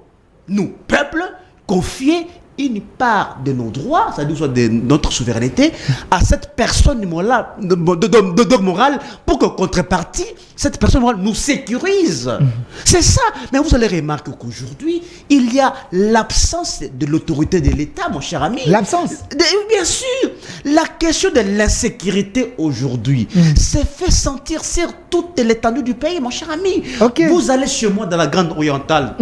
nous, peuple, confié une part de nos droits, c'est-à-dire soit de notre souveraineté, à cette personne morale pour que, contrepartie, cette personne morale nous sécurise. C'est ça. Mais vous allez remarquer qu'aujourd'hui, il y a l'absence de l'autorité de l'État, mon cher ami. L'absence. Bien sûr. La question de l'insécurité aujourd'hui s'est fait sentir sur toute l'étendue du pays, mon cher ami. Okay. Vous allez chez moi dans la Grande Orientale.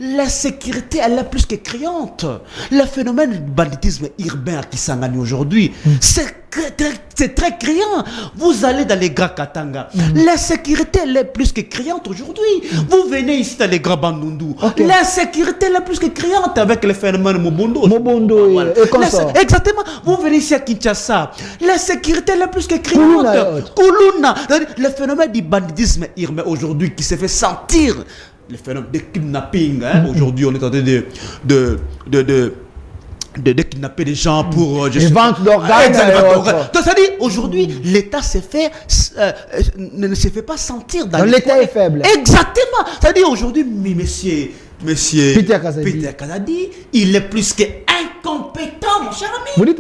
L'insécurité, elle est plus que criante. Le phénomène du banditisme urbain à Kisangani aujourd'hui, c'est très criant. Vous allez dans les grands Katanga. L'insécurité, elle est plus que criante aujourd'hui. Vous venez ici dans les grands Bandundu. L'insécurité, elle est plus que criante avec le phénomène Mobondo. Et consort. Exactement. Vous venez ici à Kinshasa. L'insécurité, elle est plus que criante. Kuluna. Le phénomène du banditisme urbain aujourd'hui qui s'est fait sentir. Le phénomène de kidnapping, aujourd'hui on est en train de kidnapper des gens pour les ventes d'organes. Donc ça dit aujourd'hui l'État ne se fait pas sentir dans l'État est faible. Exactement. Ça dit aujourd'hui monsieur Peter Kazadi, il est plus que incompétent, mon cher ami. Vous dites.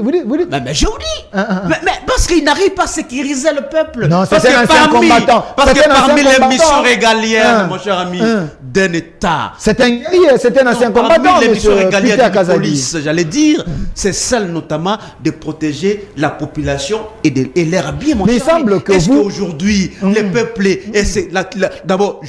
Mais je vous dis. Mais parce qu'il n'arrive pas à sécuriser le peuple. Non, c'est un ancien combattant. Parce que parmi les missions régaliennes, mon cher ami, d'un État. C'est un ancien combattant, parmi les missions régaliennes de la Kazadi. police, j'allais dire, c'est celle notamment de protéger la population et l'air bien, mon cher ami. Il semble que est-ce qu'aujourd'hui, les peuples, d'abord,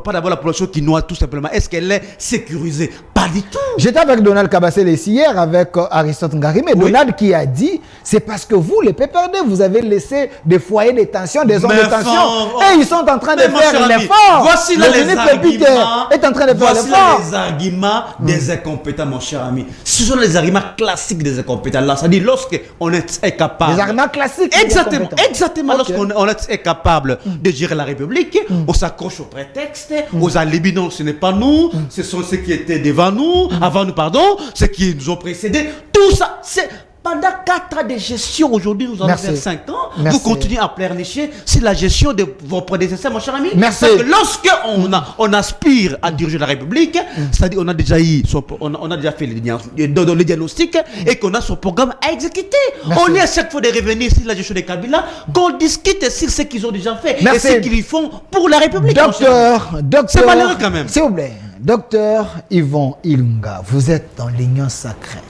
pas d'abord la population qui noie tout simplement, est-ce qu'elle est sécurisée? Pas du tout. J'étais avec Donald Kabasele hier avec Aristote Ngari, mais Donald qui a dit, c'est parce que vous, les PPRD, vous avez laissé des foyers de tension, des zones de tension, et ils sont en train de faire l'effort. Voici là les arguments. Est en train de faire l'effort. Les arguments des incompétents, mon cher ami. Ce sont les arguments classiques des incompétents. Là, ça dit lorsqu'on est incapable. Les arguments classiques. Exactement. Lorsqu'on est incapable de gérer la République, on s'accroche au prétexte, aux alibis. Non, ce n'est pas nous, ce sont ceux qui étaient devant nous, avant nous, pardon, ceux qui nous ont précédés. Tout ça, c'est pendant 4 ans de gestion, aujourd'hui nous en avons 5 ans, vous continuez à pleurnicher sur la gestion de vos prédécesseurs, mon cher ami. Merci. Parce que lorsqu'on aspire à diriger la République, c'est-à-dire on a déjà fait le diagnostic et qu'on a son programme à exécuter. Merci. On est à chaque fois de revenir sur la gestion des Kabila, qu'on discute sur ce qu'ils ont déjà fait et ce qu'ils font pour la République. Docteur, c'est malheureux quand même. S'il vous plaît, docteur Yvon Ilunga, vous êtes dans l'union sacrée.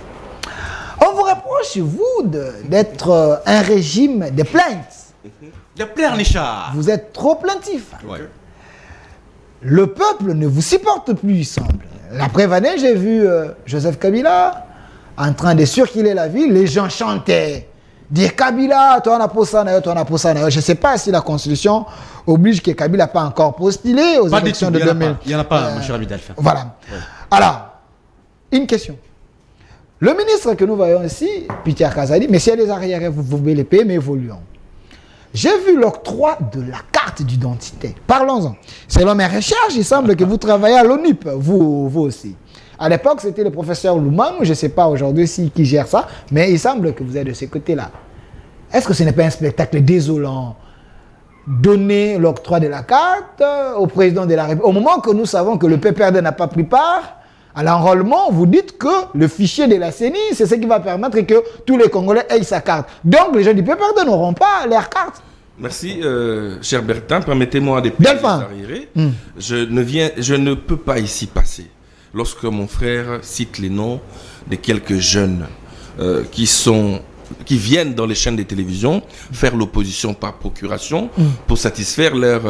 On vous reproche, vous, d'être un régime de plaintes. De pleurnichard. Vous êtes trop plaintif. Ouais. Le peuple ne vous supporte plus, il semble. La preuve année, j'ai vu Joseph Kabila en train de circuler la ville. Les gens chantaient. Dire Kabila, toi on a posé ça, toi on a posé ça. Je ne sais pas si la Constitution oblige que Kabila n'a pas encore postulé aux élections de 2000. Il n'y en a pas, mon cher ami Delphin. Voilà. Ouais. Alors, une question. Le ministre que nous voyons ici, Peter Kazadi, mais s'il y a des arriérés, vous pouvez les payer, mais évoluons. J'ai vu l'octroi de la carte d'identité. Parlons-en. Selon mes recherches, il semble que vous travaillez à l'ONUP, vous aussi. À l'époque, c'était le professeur Loumang, je ne sais pas aujourd'hui qui gère ça, mais il semble que vous êtes de ce côté-là. Est-ce que ce n'est pas un spectacle désolant? Donner l'octroi de la carte au président de la République. Au moment que nous savons que le PPRD n'a pas pris part à l'enrôlement, vous dites que le fichier de la CENI, c'est ce qui va permettre que tous les Congolais aient sa carte. Donc les gens du PPRD n'auront pas leur carte. Merci, cher Bertin. Permettez-moi de arriérer. Je ne peux pas ici passer. Lorsque mon frère cite les noms de quelques jeunes qui viennent dans les chaînes de télévision faire l'opposition par procuration pour satisfaire leur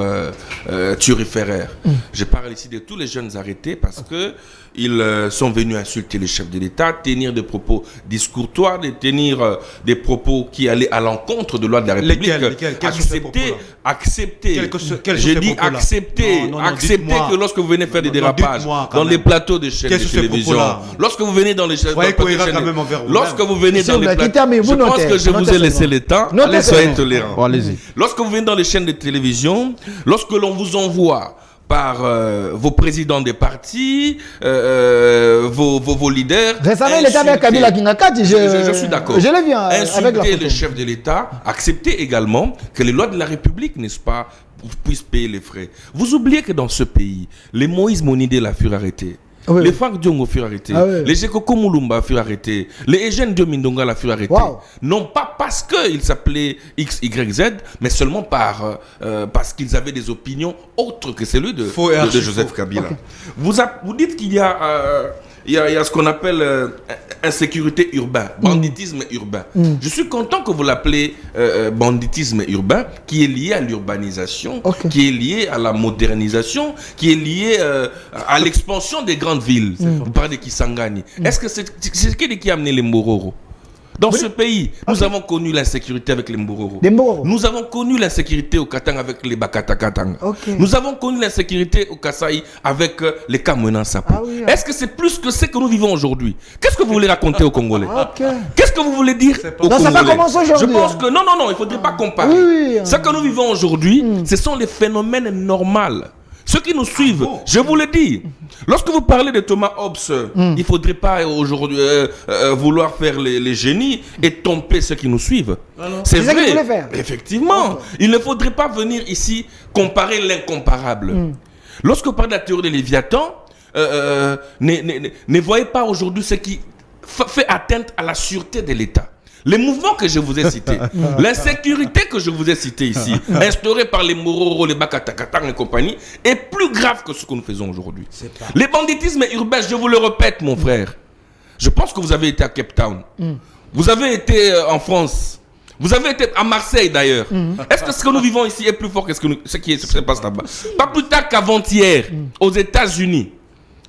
turiféraire. Je parle ici de tous les jeunes arrêtés parce que ils sont venus insulter le chef de l'État, tenir des propos discourtoires, tenir des propos qui allaient à l'encontre de la loi de la République. Accepter. J'ai dit accepter. Accepter que lorsque vous venez faire des dérapages dans les plateaux de chaînes de télévision, lorsque vous venez dans les chaînes lorsque vous venez dans les plateaux, je pense que je vous ai laissé le temps. Soyez tolérants. Allez-y. Lorsque vous venez dans les chaînes de télévision, lorsque l'on vous envoie par vos présidents des partis, vos leaders. Récemment, il était avec Kabila Kingakati. Je suis d'accord. Je le viens avec la photo. Insulter le chef de l'État, accepter également que les lois de la République, n'est-ce pas, puissent payer les frais. Vous oubliez que dans ce pays, les Moïse Monidé la furent arrêtés. Oui. Les Franck Diongo furent arrêtés. Oui. Les Jekoko Moulumba furent arrêtés. Les Eugène Diomindonga la furent arrêtés. Wow. Non pas parce qu'ils s'appelaient X, Y, Z, mais seulement parce qu'ils avaient des opinions autres que celles de Joseph Kabila. Okay. Vous dites qu'il y a ce qu'on appelle insécurité urbaine, banditisme urbain. Je suis content que vous l'appelez banditisme urbain, qui est lié à l'urbanisation, qui est lié à la modernisation, qui est lié à l'expansion des grandes villes. Vous parlez de Kisangani. Est-ce que c'est qui a amené les Mororo? Dans ce pays, nous avons connu l'insécurité avec les Mbororo. Nous avons connu l'insécurité au Katanga avec les Bakata-Katanga. Nous avons connu l'insécurité au Kasaï avec les Kamouenan Sapo. Est-ce que c'est plus que ce que nous vivons aujourd'hui? Qu'est-ce que vous voulez raconter aux Congolais? Qu'est-ce que vous voulez dire aux Congolais? Ça va commencer aujourd'hui. Je pense que non, il ne faudrait pas comparer. Ce que nous vivons aujourd'hui, ce sont les phénomènes normaux. Ceux qui nous suivent, je vous le dis, lorsque vous parlez de Thomas Hobbes, il ne faudrait pas aujourd'hui vouloir faire les génies et tromper ceux qui nous suivent. C'est vrai, que vous faire. Effectivement. Il ne faudrait pas venir ici comparer l'incomparable. Lorsque vous parlez de la théorie de Léviathan, ne voyez pas aujourd'hui ce qui fait atteinte à la sûreté de l'État. Les mouvements que je vous ai cités, l'insécurité que je vous ai citée ici, instaurée par les Mororo, les Bakatakatang et compagnie, est plus grave que ce que nous faisons aujourd'hui. Les banditismes urbains, je vous le répète, mon frère, je pense que vous avez été à Cape Town, vous avez été en France, vous avez été à Marseille d'ailleurs. Est-ce que ce que nous vivons ici est plus fort que ce qui se passe là-bas? Pas plus tard qu'avant-hier, aux États-Unis.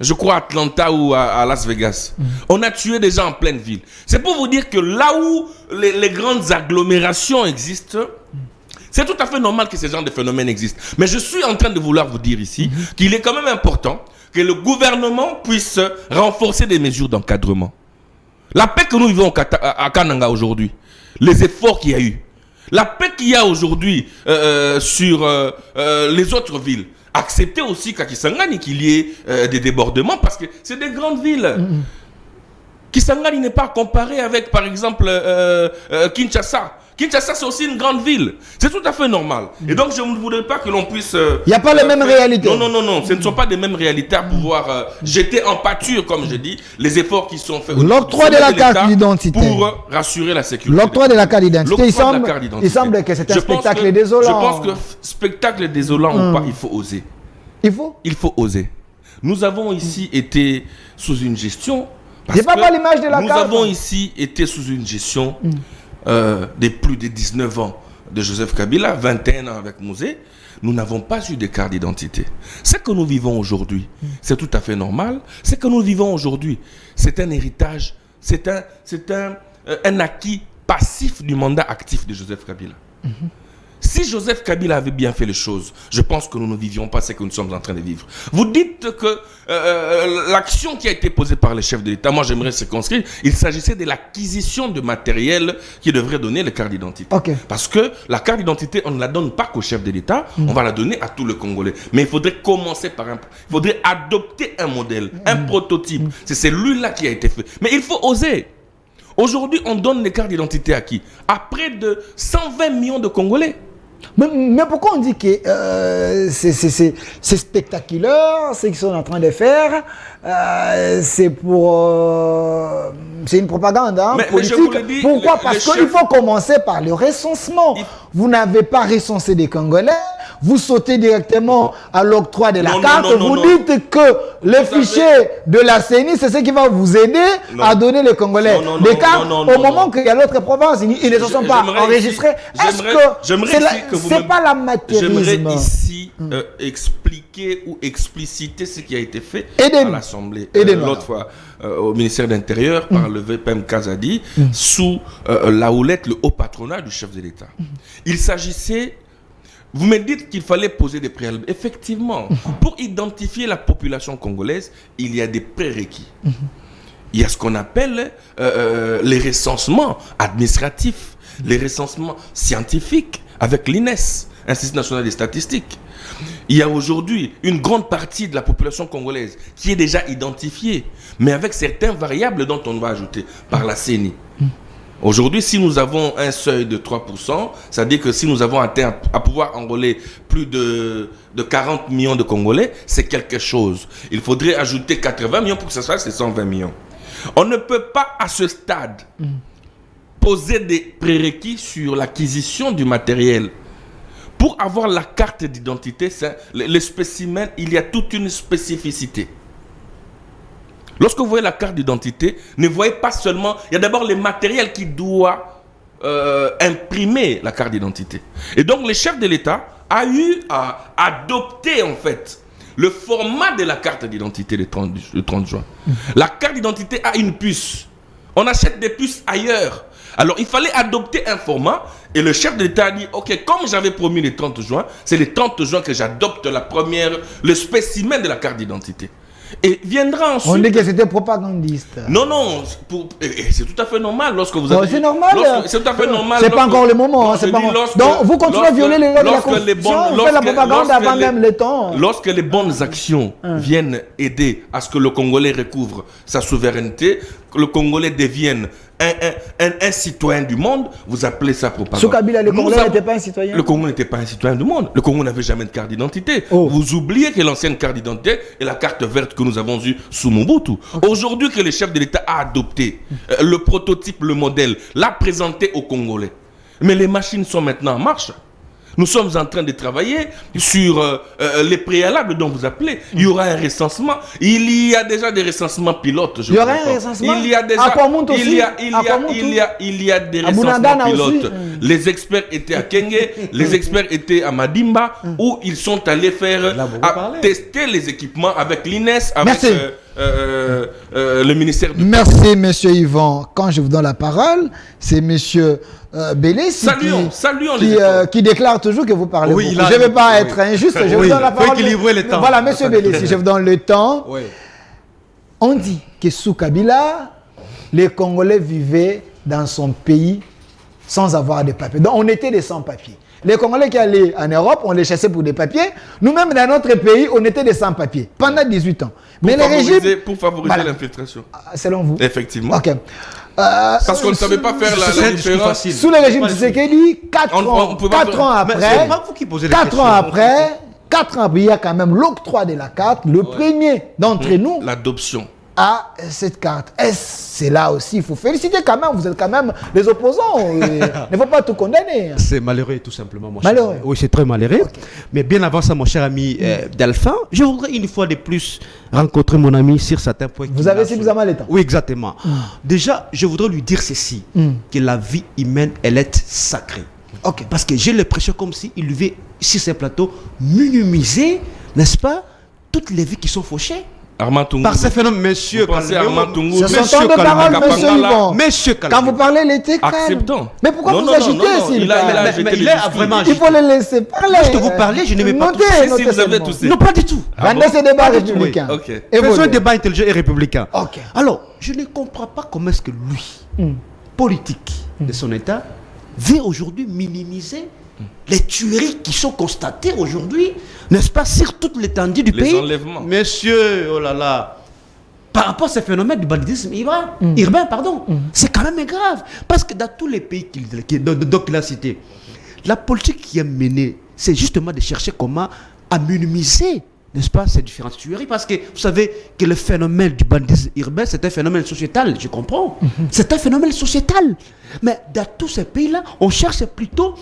Je crois à Atlanta ou à Las Vegas. On a tué des gens en pleine ville. C'est pour vous dire que là où les grandes agglomérations existent, c'est tout à fait normal que ce genre de phénomènes existent. Mais je suis en train de vouloir vous dire ici qu'il est quand même important que le gouvernement puisse renforcer des mesures d'encadrement. La paix que nous vivons à Kananga aujourd'hui, les efforts qu'il y a eu, la paix qu'il y a aujourd'hui sur les autres villes, accepter aussi qu'à Kisangani qu'il y ait des débordements parce que c'est des grandes villes. Kisangani n'est pas comparé avec, par exemple, Kinshasa. Kinshasa, c'est aussi une grande ville. C'est tout à fait normal. Et donc, je ne voudrais pas que l'on puisse... Il n'y a pas les mêmes réalités. Non. Ce ne sont pas des mêmes réalités à pouvoir jeter en pâture, comme je dis, les efforts qui sont faits. L'octroi de la carte d'identité. Pour rassurer la sécurité. L'octroi de la carte d'identité. Il semble que c'est un spectacle désolant. Je pense que spectacle désolant ou pas, il faut oser. Il faut oser. Nous avons ici été sous une gestion... Je n'ai pas l'image de la carte. Nous avons ici été sous une gestion... de plus de 19 ans de Joseph Kabila, 21 ans avec Mouzé, nous n'avons pas eu de carte d'identité. Ce que nous vivons aujourd'hui, c'est tout à fait normal. Ce que nous vivons aujourd'hui, c'est un héritage, c'est un acquis passif du mandat actif de Joseph Kabila. Si Joseph Kabila avait bien fait les choses, je pense que nous ne vivions pas ce que nous sommes en train de vivre. Vous dites que l'action qui a été posée par les chefs de l'État, moi j'aimerais circonscrire, il s'agissait de l'acquisition de matériel qui devrait donner les cartes d'identité. Parce que la carte d'identité, on ne la donne pas qu'au chef de l'État, on va la donner à tout le Congolais. Mais il faudrait commencer par il faudrait adopter un modèle, un prototype. C'est celui-là qui a été fait. Mais il faut oser. Aujourd'hui, on donne les cartes d'identité à qui? À près de 120 millions de Congolais. Mais pourquoi on dit que c'est spectaculaire, ce qu'ils sont en train de faire, c'est une propagande politique. Mais je vous le dis, pourquoi? Parce qu'il faut commencer par le recensement. Vous n'avez pas recensé des Congolais, vous sautez directement à l'octroi de la carte, vous dites que le fichier de la CENI, c'est ce qui va vous aider à donner les Congolais. Les cartes, au moment qu'il y a l'autre province, ils ne se sont pas enregistrés. Est-ce que c'est pas l'amateurisme? J'aimerais ici expliquer ou expliciter ce qui a été fait à l'Assemblée l'autre fois au ministère de l'Intérieur par le VPM Kazadi sous la houlette, le haut patronat du chef de l'État. Il s'agissait... Vous me dites qu'il fallait poser des préalables. Effectivement, pour identifier la population congolaise, il y a des prérequis. Il y a ce qu'on appelle les recensements administratifs, les recensements scientifiques avec l'INES, Institut national des statistiques. Il y a aujourd'hui une grande partie de la population congolaise qui est déjà identifiée, mais avec certaines variables dont on va ajouter par la CENI. Aujourd'hui, si nous avons un seuil de 3%, ça veut dire que si nous avons atteint à pouvoir enrôler plus de 40 millions de Congolais, c'est quelque chose. Il faudrait ajouter 80 millions pour que ce soit ces 120 millions. On ne peut pas à ce stade poser des prérequis sur l'acquisition du matériel. Pour avoir la carte d'identité, le spécimen, il y a toute une spécificité. Lorsque vous voyez la carte d'identité, ne voyez pas seulement... Il y a d'abord les matériels qui doivent imprimer la carte d'identité. Et donc, le chef de l'État a eu à adopter, en fait, le format de la carte d'identité le 30 juin. La carte d'identité a une puce. On achète des puces ailleurs. Alors, il fallait adopter un format et le chef de l'État a dit, ok, comme j'avais promis le 30 juin, c'est le 30 juin que j'adopte le spécimen de la carte d'identité. Et viendra ensuite... On dit que c'était propagandiste. Non, c'est tout à fait normal lorsque vous avez... C'est normal. C'est tout à fait normal. C'est pas encore le moment. Donc vous continuez à violer les lois de la Constitution, vous faites la propagande avant même le temps. Lorsque les bonnes actions viennent aider à ce que le Congolais recouvre sa souveraineté, que le Congolais devienne un citoyen du monde, vous appelez ça propagande. Sous Kabila, le Congolais n'était pas un citoyen. Le Congo n'était pas un citoyen du monde. Le Congo n'avait jamais de carte d'identité. Vous oubliez que l'ancienne carte d'identité est la carte verte que nous avons eue sous Mobutu. Aujourd'hui que le chef de l'État a adopté le prototype, le modèle, l'a présenté aux Congolais. Mais les machines sont maintenant en marche. Nous sommes en train de travailler sur les préalables dont vous appelez. Il y aura un recensement. Il y a déjà des recensements pilotes. Il y aura un recensement. Il y a déjà. Il y a des recensements pilotes. Les experts étaient à Kenge, les experts étaient à Madimba, où ils sont allés tester les équipements avec l'INES, avec le ministère du... Merci, monsieur Yvan. Quand je vous donne la parole, c'est monsieur Bélé qui déclare toujours que vous parlez beaucoup. Je ne vais pas être injuste, je vous donne la parole. Équilibrer le temps. Voilà, monsieur Bélé, si je vous donne le temps. On dit que sous Kabila, les Congolais vivaient dans son pays sans avoir de papiers. Donc on était des sans-papiers. Les Congolais qui allaient en Europe, on les chassait pour des papiers. Nous-mêmes, dans notre pays, on était des sans-papiers pendant 18 ans. Pour favoriser l'infiltration. Selon vous? Effectivement. Ok. Parce qu'on ne savait pas faire la différence. Sous le régime de Tshisekedi, 4 ans après, il y a quand même l'octroi de la carte, le premier d'entre nous. L'adoption. À cette carte. C'est là aussi, il faut féliciter quand même, vous êtes quand même les opposants. Il ne faut pas tout condamner. C'est malheureux tout simplement, mon malheureux. Cher. Oui, c'est très malheureux. Okay. Mais bien avant ça, mon cher ami Delphin, je voudrais une fois de plus rencontrer mon ami sur certains points. Vous avez suffisamment le temps. Oui, exactement. Déjà, je voudrais lui dire ceci, que la vie humaine, elle est sacrée. Ok. Parce que j'ai l'impression comme s'il veut, sur ces plateaux, minimiser, n'est-ce pas, toutes les vies qui sont fauchées. Armand Tungu. Par ces phénomènes, monsieur Armand Tungu. Ce sont temps de parole, monsieur Yvon. Monsieur Quand vous parlez, il était calme. Acceptons. Mais pourquoi Non, vous non, agitez non, non, s'il il a parle jeté il les est discours. vraiment Il faut les laisser parler. Lorsque vous parlez, je n'aimais pas Notez, tout. notez Si vous avez seulement. toussé. Non, pas du tout. Vendez ces débats Pas du tout, républicains. oui. Ok. Et Faisons vous un débat intelligent et républicain. Ok. Alors, je ne comprends pas comment est-ce que lui, politique de son État, veut aujourd'hui minimiser les tueries qui sont constatées aujourd'hui, n'est-ce pas, sur toute l'étendue du Les pays. enlèvements. Monsieur, oh là là, par rapport à ce phénomène du banditisme urbain, pardon, c'est quand même grave. Parce que dans tous les pays qu'il a cités, la politique qui est menée, c'est justement de chercher comment à minimiser, n'est-ce pas, ces différentes tueries. Parce que vous savez que le phénomène du banditisme urbain, c'est un phénomène sociétal, je comprends. C'est un phénomène sociétal. Mais dans tous ces pays-là, on cherche plutôt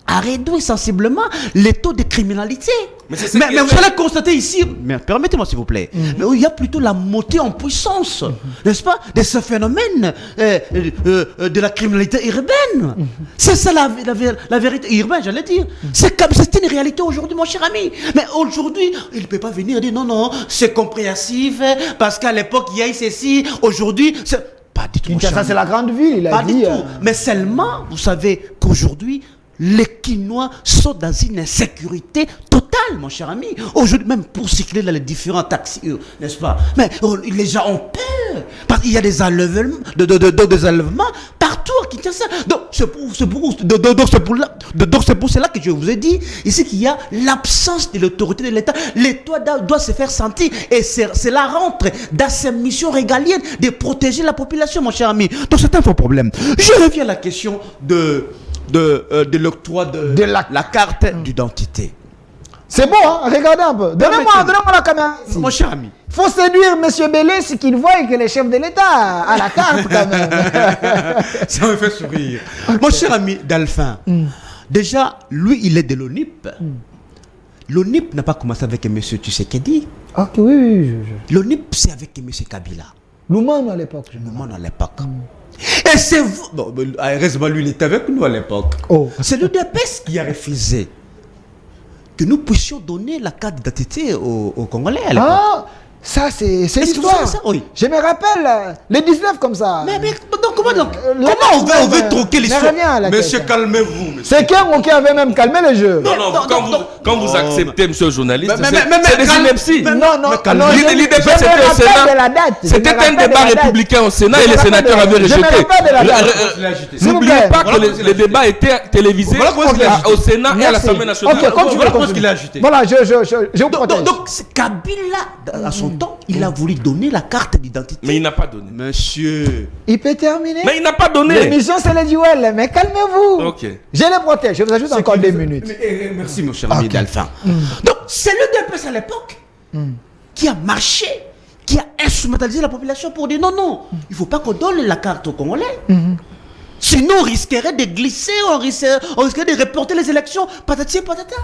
à réduire sensiblement les taux de criminalité. Mais c'est ce Mais qui est vous fait. allez constater ici, mais permettez-moi s'il vous plaît, mais il y a plutôt la montée en puissance, n'est-ce pas, de ce phénomène de la criminalité urbaine. C'est ça la vérité urbaine, j'allais dire. C'est une réalité aujourd'hui, mon cher ami. Mais aujourd'hui, il ne peut pas venir dire non, c'est compréhensif, parce qu'à l'époque, il y a eu ceci, aujourd'hui, c'est... Pas du tout, mon cher Kinshasa, ami. c'est la grande ville, il a Pas dit. du tout. Mais seulement, vous savez qu'aujourd'hui, les Quinois sont dans une insécurité totale, mon cher ami. Aujourd'hui, même pour circuler dans les différents taxis, n'est-ce pas? Mais les gens ont peur. Parce qu'il y a des enlèvements, des enlèvements partout à Kinshasa. Donc, c'est pour cela que je vous ai dit ici qu'il y a l'absence de l'autorité de l'État. L'État doit se faire sentir. Et c'est la rentre dans ses missions régaliennes de protéger la population, mon cher ami. Donc, c'est un faux problème. Je reviens à la question de l'octroi de la carte d'identité. C'est beau, hein? Regardez un peu. Donnez-moi la caméra. Ici. Mon cher ami. Faut séduire M. Bélé, ce qu'il voit que les chefs de l'État à la carte quand même. Ça me fait sourire. Mon cher ami Dalphin, déjà, lui, il est de l'ONIP. L'ONIP n'a pas commencé avec M. Tshisekedi. Ok, oui. L'ONIP, c'est avec M. Kabila. Loumane à l'époque. Loumane à l'époque. Et c'est vous. Bon, heureusement, lui, il était avec nous à l'époque. Oh. C'est le DPS qui a refusé que nous puissions donner la carte d'identité aux Congolais à l'époque. Ah, ça c'est Est-ce que vous l'histoire. savez ça? Oui. Je me rappelle, les 19 comme ça. Mais donc, comment donc la comment date on veut même, troquer mais l'histoire? reviens à la Monsieur, tête. calmez-vous, monsieur. C'est qui avait même calmé le jeu. Non, quand vous acceptez, monsieur le journaliste, Mais c'est des inepties. Non, L'IDP, je c'était me au rappelle Sénat. de la date. Je C'était me un rappelle de débat la date. républicain au Sénat Je et me les rappelle sénateurs de- avaient je me rejeté. rappelle de la date. S'il vous N'oubliez plaît. pas Voilà que comment il a les agité. débats étaient télévisés Voilà comment il a agité. au Sénat et à Merci. l'Assemblée nationale. Ok, continue, Voilà comment continue. il a agité. Voilà, je vous protège. Donc, Kabila, à son temps, il a voulu donner la carte d'identité. Mais il n'a pas donné. Monsieur. Il peut terminer. Mais il n'a pas donné. L'émission, c'est les duels, mais calmez-vous. Ok. Je les protège. Je vous ajoute encore 2 minutes. Merci, mon cher ami Dalphin. Donc, c'est le DPS à l'époque qui a marché, qui a instrumentalisé la population pour dire non, il ne faut pas qu'on donne la carte aux Congolais. Sinon, on risquerait de glisser, on risquerait de reporter les élections, patati et patata.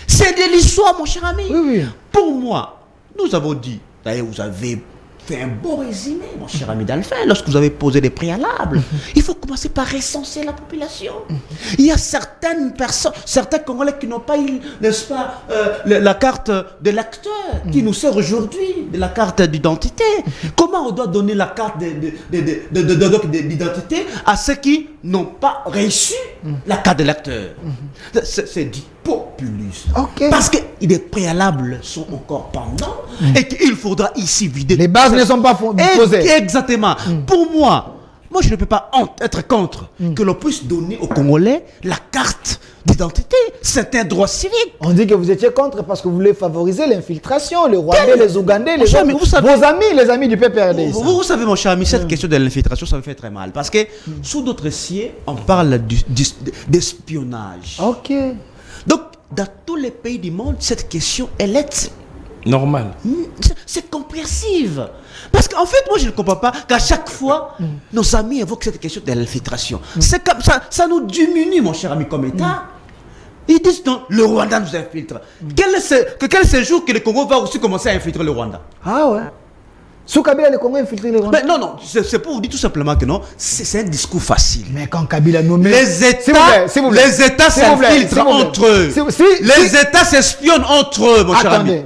C'est de l'histoire, mon cher ami. Oui. Pour moi, nous avons dit, d'ailleurs, vous avez fait un beau résumé, mon cher ami Dalphin, lorsque vous avez posé des préalables. Il faut commencer par recenser la population. Il y a certaines personnes, certains Congolais qui n'ont pas eu, n'est-ce pas, la carte de l'acteur, qui nous sert aujourd'hui de la carte d'identité. Comment on doit donner la carte d'identité à ceux qui n'ont pas reçu la carte de l'acteur? C'est dit populiste. Ok. Parce que les préalables sont encore pendants et qu'il faudra ici vider. Les bases ne sont pas posées. Exactement. Pour moi, je ne peux pas être contre que l'on puisse donner aux Congolais la carte d'identité. C'est un droit civique. On dit que vous étiez contre parce que vous voulez favoriser l'infiltration, les Rwandais, les Ougandais, les Cher ami, autres. vous savez- Vos amis, les amis du PPRD. Vous savez, mon cher ami, cette question de l'infiltration, ça me fait très mal. Parce que sous d'autres cieux, on parle d'espionnage. Ok. Donc, dans tous les pays du monde, cette question, elle est Normal. c'est compréhensive. Parce qu'en fait, moi, je ne comprends pas qu'à chaque fois, nos amis évoquent cette question de l'infiltration. C'est comme ça nous diminue, mon cher ami, comme État. Ils disent non, le Rwanda nous infiltre. Quel est ce jour que le Congo va aussi commencer à infiltrer le Rwanda? Ah ouais. Sous Kabila, le Congo a infiltré les Rwandais. Mais non, c'est pour vous dire tout simplement que non, c'est un discours facile. Mais quand Kabila nommé... Les États s'infiltrent entre eux. Les États s'espionnent entre eux, mon cher ami.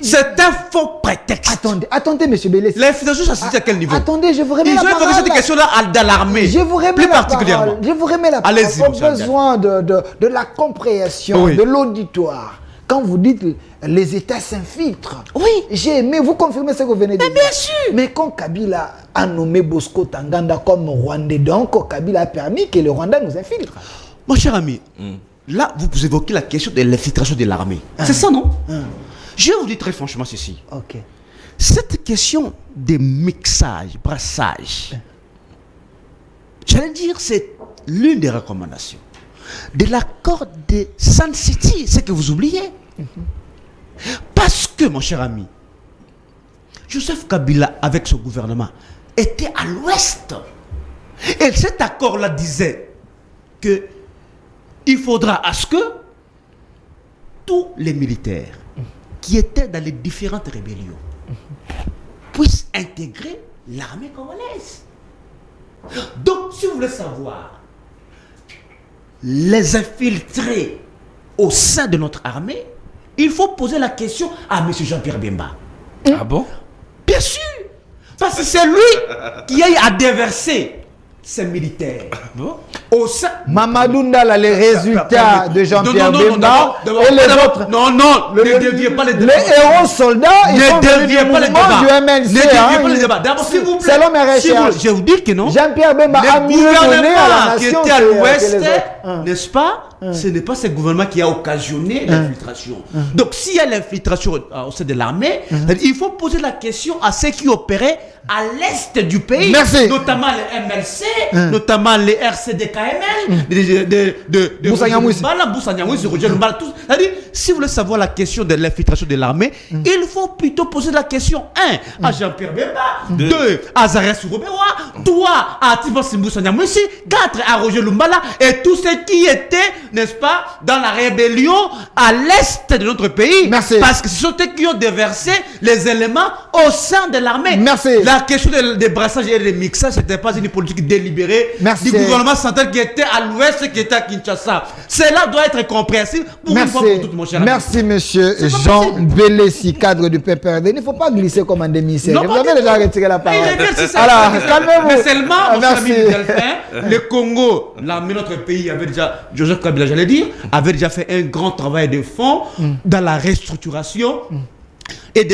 C'est un faux prétexte. Attendez, monsieur Bélé. L'infiltration, ça se dit à quel niveau? Attendez, je vous remets la parole. Ils ont évoqué cette question-là dans l'armée. Je vous remets plus la particulièrement. parole. Je vous remets la parole. Allez-y, Au besoin de la compréhension, de l'auditoire. Quand vous dites les États s'infiltrent, oui, j'ai aimé, vous confirmez ce que vous venez de dire. Bien sûr. Mais quand Kabila a nommé Bosco Tanganda comme Rwandais, donc Kabila a permis que le Rwanda nous infiltre. Mon cher ami, là, vous évoquez la question de l'infiltration de l'armée. C'est ça, non? Je vais vous dire très franchement ceci. Ok. Cette question de mixage, brassage, j'allais dire, c'est l'une des recommandations de l'accord de Sun City, c'est que vous oubliez. Parce que, mon cher ami, Joseph Kabila, avec son gouvernement, était à l'ouest. Et cet accord-là disait que il faudra à ce que tous les militaires qui étaient dans les différentes rébellions puissent intégrer l'armée congolaise. Donc, si vous voulez savoir les infiltrer au sein de notre armée, il faut poser la question à M. Jean-Pierre Bemba. Ah bon? Bien sûr. Parce que c'est lui qui a déversé ces militaires. Bon? Au sein... Mamadou Ndala, les résultats de Jean-Pierre Bemba et les autres. Non, ne déviez pas les débats. Les héros soldats, ils sont venus du mouvement du MLC. Ne déviez pas les débats. D'abord, s'il vous plaît. Selon mes recherches. Je vais vous dire que non. Jean-Pierre Bemba a mieux donné à la qui nation était à l'ouest, que n'est-ce pas? Ce n'est pas ce gouvernement qui a occasionné l'infiltration. Donc, s'il y a l'infiltration au sein de l'armée, il faut poser la question à ceux qui opéraient à l'est du pays. Merci. Notamment les MLC, notamment les RCD-KML, de Moussa Nyamwisi. Moussa Nyamwisi, Roger Lumbala, tous. C'est-à-dire, si vous voulez savoir la question de l'infiltration de l'armée, il faut plutôt poser la question 1 à Jean-Pierre Bemba, 2 à Zarès Roubewa, 3 à Tibosi Moussa Nyamwisi, 4 à Roger Lumbala et tous ceux qui étaient, n'est-ce pas, dans la rébellion à l'est de notre pays. Merci. Parce que ce sont eux qui ont déversé les éléments au sein de l'armée. Merci. La question des brassages et des mixages, ce n'était pas une politique délibérée du gouvernement central qui était à l'ouest, qui était à Kinshasa. Cela doit être compréhensible pour une fois pour toutes, mon cher ami. Merci, monsieur Jean Bélessi, cadre du PPRD. Il ne faut pas glisser comme un demi-série. Vous avez déjà retiré la parole. Alors, calmez-vous. Mais seulement, mon cher ami Delphin, le Congo, l'armée de notre pays avait déjà, Joseph Kabila, j'allais dire, avait déjà fait un grand travail de fond dans la restructuration et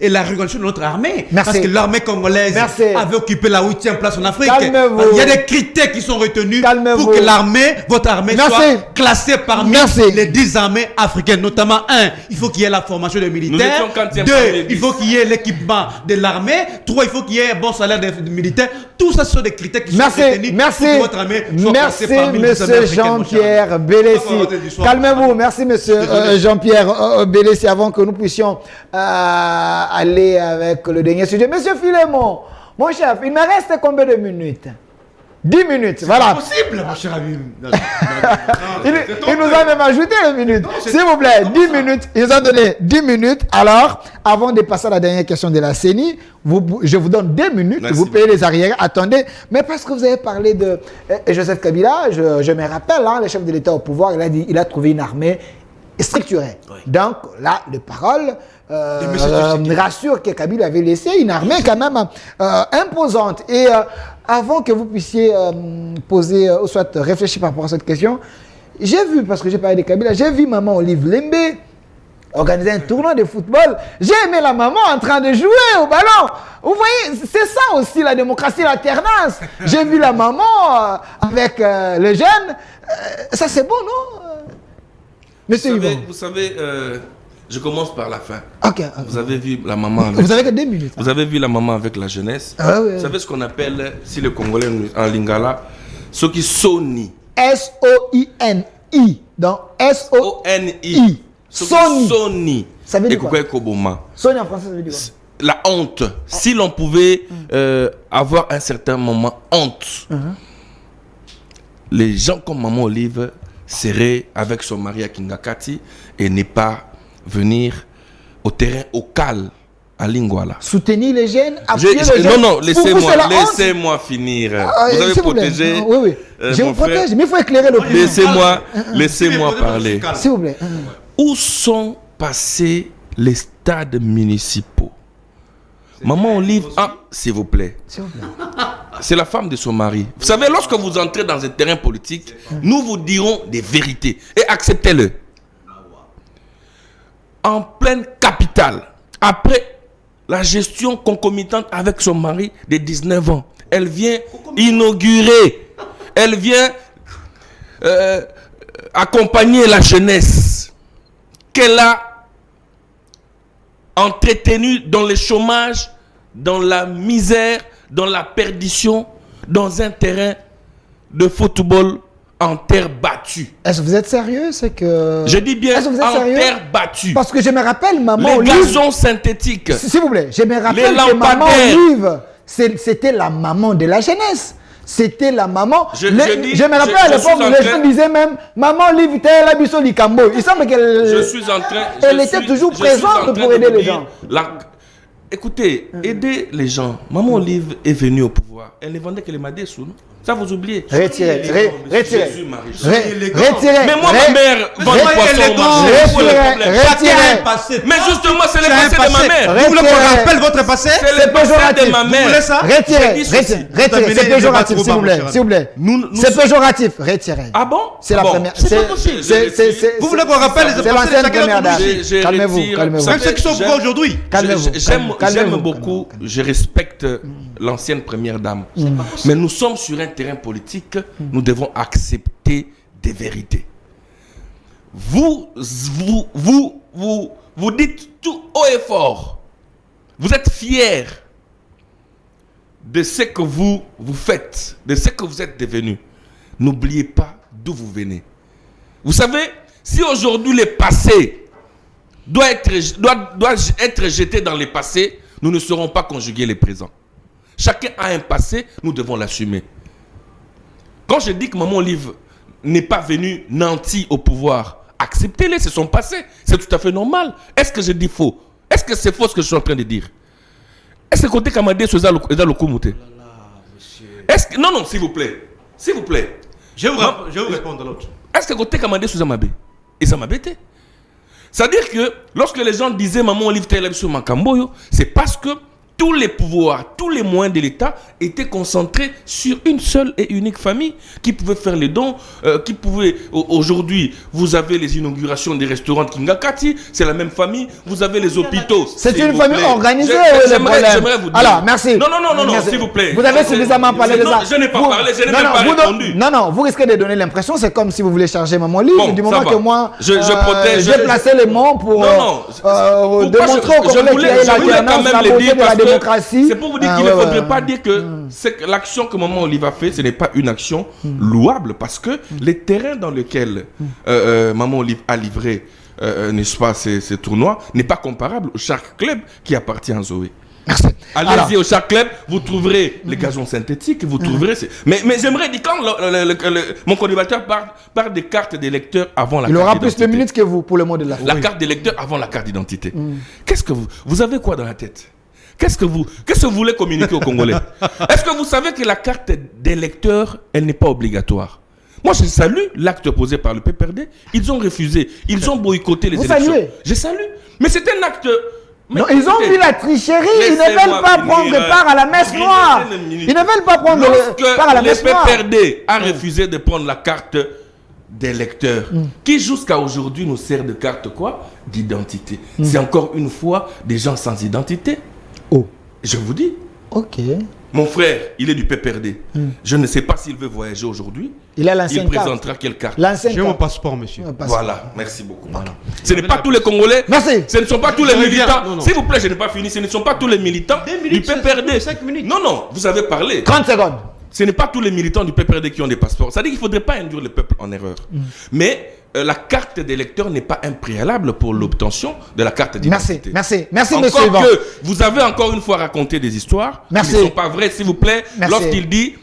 la régulation de notre armée. Merci. Parce que l'armée congolaise avait occupé la 8e place en Afrique. Calmez-vous. Il y a des critères qui sont retenus pour que votre armée soit classée parmi les 10 armées africaines. Notamment 1, il faut qu'il y ait la formation des militaires. 2, il faut qu'il y ait l'équipement de l'armée. 3, il faut qu'il y ait un bon salaire des militaires. Tout ça, ce sont des critères qui sont retenus pour que votre armée soit classée parmi les armées africaines. Merci, monsieur Jean-Pierre Bélessi. Calmez-vous. Merci, monsieur Jean-Pierre Bélessi. Avant que nous puissions aller avec le dernier sujet. Monsieur Philémon, mon chef, il me reste combien de minutes? 10 minutes, voilà. C'est possible, mon cher ami. Il nous a même ajouté une minute. S'il vous plaît, 10 minutes. Il nous a donné 10 minutes. Alors, avant de passer à la dernière question de la CENI, je vous donne 2 minutes. Merci. Vous payez les arrières. Attendez. Mais parce que vous avez parlé de Joseph Kabila, je me rappelle, le chef de l'État au pouvoir, il a dit il a trouvé une armée structurée. Oui. Donc, là, les paroles rassurent que Kabila avait laissé une armée quand même imposante. Et avant que vous puissiez poser ou soit réfléchir par rapport à cette question, j'ai vu, parce que j'ai parlé de Kabila, j'ai vu maman Olive Lembe organiser un tournoi de football. J'ai aimé la maman en train de jouer au ballon. Vous voyez, c'est ça aussi la démocratie, l'alternance. J'ai vu la maman avec les jeunes. Ça c'est bon, non? Monsieur Yvon. Vous savez, je commence par la fin. Okay. Vous avez vu la maman. Vous avez que 2 minutes. Vous avez vu la maman avec la jeunesse. Oui. Vous savez ce qu'on appelle, si le Congolais en lingala, ce qui soni. S-O-I-N-I. Donc S-O-N-I. Soni. Ça veut dire quoi? Soni en français, ça veut dire quoi? La honte. Si l'on pouvait avoir un certain moment honte, les gens comme maman Olive seraient avec son mari à Kingakati et ne pas venir au terrain au calme à Lingwala. Soutenir les jeunes, appuyer les jeunes. Non, laissez-moi finir. Vous avez protégé. Oui. Je vous protège, mais il faut éclairer l'opinion. Laissez-moi parler. S'il vous plaît. Où sont passés les stades municipaux? Maman Olive, s'il vous plaît. C'est la femme de son mari. Vous savez, lorsque vous entrez dans un terrain politique, nous vous dirons des vérités. Et acceptez-le. En pleine capitale, après la gestion concomitante avec son mari de 19 ans, elle vient inaugurer, elle vient accompagner la jeunesse qu'elle a entretenue dans le chômage, dans la misère, dans la perdition, dans un terrain de football en terre battue. Est-ce que vous êtes sérieux? C'est que... Je dis bien en terre battue. Parce que je me rappelle, maman les Olive... Les gazons synthétiques. S'il vous plaît, je me rappelle que maman Olive, c'était la maman de la jeunesse. C'était la maman. Je me rappelle à l'époque où les gens disaient même maman Olive, t'es la biso Likambo. Il semble qu'elle elle était toujours présente pour aider les gens. Écoutez, aider les gens. Maman Olive est venue au pouvoir. Elle ne vendait que les madessous, non? Ça, vous oubliez. Retirez. Mais moi, ma mère vend du poisson au marché. Retirez. Mais justement, c'est le passé de ma mère. Vous voulez qu'on rappelle votre passé? C'est le passé de ma mère. Vous voulez ça? Retirez. C'est péjoratif, s'il vous plaît. C'est péjoratif. Retirez. Ah bon? C'est la première. C'est pas possible. Vous voulez qu'on rappelle les passés de première dame? Calmez-vous. Même ceux qui sont pour aujourd'hui. J'aime beaucoup, je respecte l'ancienne première dame. Mais nous sommes sur un terrain politique, nous devons accepter des vérités. Vous dites tout haut et fort. Vous êtes fiers de ce que vous faites, de ce que vous êtes devenu. N'oubliez pas d'où vous venez. Vous savez, si aujourd'hui le passé doit être jeté dans le passé, nous ne saurons pas conjuguer les présents. Chacun a un passé, nous devons l'assumer. Quand je dis que Maman Olive n'est pas venue nantie au pouvoir, acceptez-le, c'est son passé. C'est tout à fait normal. Est-ce que je dis faux? Est-ce que c'est faux ce que je suis en train de dire? Est-ce que côté Kamadé c'est le Kumute? Est-ce que... Non, s'il vous plaît. S'il vous plaît. Je vais vous répondre à l'autre. Est-ce que côté Kamadé c'est Zamabé? Et ça m'embêtait. C'est-à-dire que lorsque les gens disaient Maman Olive Taylor sur Makamboyo, c'est parce que tous les pouvoirs, tous les moyens de l'État étaient concentrés sur une seule et unique famille qui pouvait faire les dons, qui pouvait... Aujourd'hui, vous avez les inaugurations des restaurants de Kingakati, c'est la même famille. Vous avez les hôpitaux. C'est une famille organisée. J'aimerais vous dire... Alors, merci. Non, s'il vous plaît. Vous avez suffisamment parlé de ça. Je n'ai pas parlé, je n'ai même pas répondu. Non, vous risquez de donner l'impression, c'est comme si vous voulez charger Maman Olive. Du moment que moi, j'ai placé les mots pour démontrer au Congolais qu'il y a une alternance dans le de la démocratie. C'est pour vous dire qu'il ne faudrait pas dire que l'action que Maman Olive a fait, ce n'est pas une action louable parce que les terrains dans lesquels Maman Olive a livré, n'est-ce pas, ces tournois, n'est pas comparable au Shark Club qui appartient à Zoé. Merci. Allez-y au Shark Club, vous trouverez les gazons synthétiques, vous trouverez... Mais j'aimerais dire, quand mon collaborateur parle des cartes d'électeurs avant la carte d'identité. Il aura plus de minutes que vous pour le mot de la fin. La carte d'électeur avant la carte d'identité. Qu'est-ce que vous avez quoi dans la tête? Qu'est-ce que vous voulez communiquer aux Congolais? Est-ce que vous savez que la carte d'électeur, elle n'est pas obligatoire? Moi, je salue l'acte posé par le PPRD. Ils ont refusé. Ils ont boycotté les élections. Saluez. Je salue. Mais c'est un acte... Mais non, ils ont vu la tricherie. Ils ne veulent pas prendre part à la messe noire. Ils ne veulent pas prendre part à la messe noire. Le PPRD a refusé de prendre la carte d'électeur, qui jusqu'à aujourd'hui nous sert de carte quoi? D'identité. C'est encore une fois des gens sans identité. Oh. Je vous dis. Ok. Mon frère, il est du PPRD. Je ne sais pas s'il veut voyager aujourd'hui. Il a l'ancienne carte. Il présentera quelle carte? J'ai mon passeport, monsieur. Voilà, merci beaucoup. Voilà. Ce n'est pas tous les Congolais. Merci. Ce ne sont pas tous les militants. S'il vous plaît, je n'ai pas fini. Ce ne sont pas tous les militants du PPRD. 5 minutes. Non, vous avez parlé. 30 secondes. Ce n'est pas tous les militants du PPRD qui ont des passeports. C'est-à-dire qu'il ne faudrait pas induire le peuple en erreur. Mais la carte d'électeur n'est pas un préalable pour l'obtention de la carte d'identité. Merci, encore monsieur Yvan. Que vous avez encore une fois raconté des histoires qui ne sont pas vraies, s'il vous plaît. Lorsqu'il dit,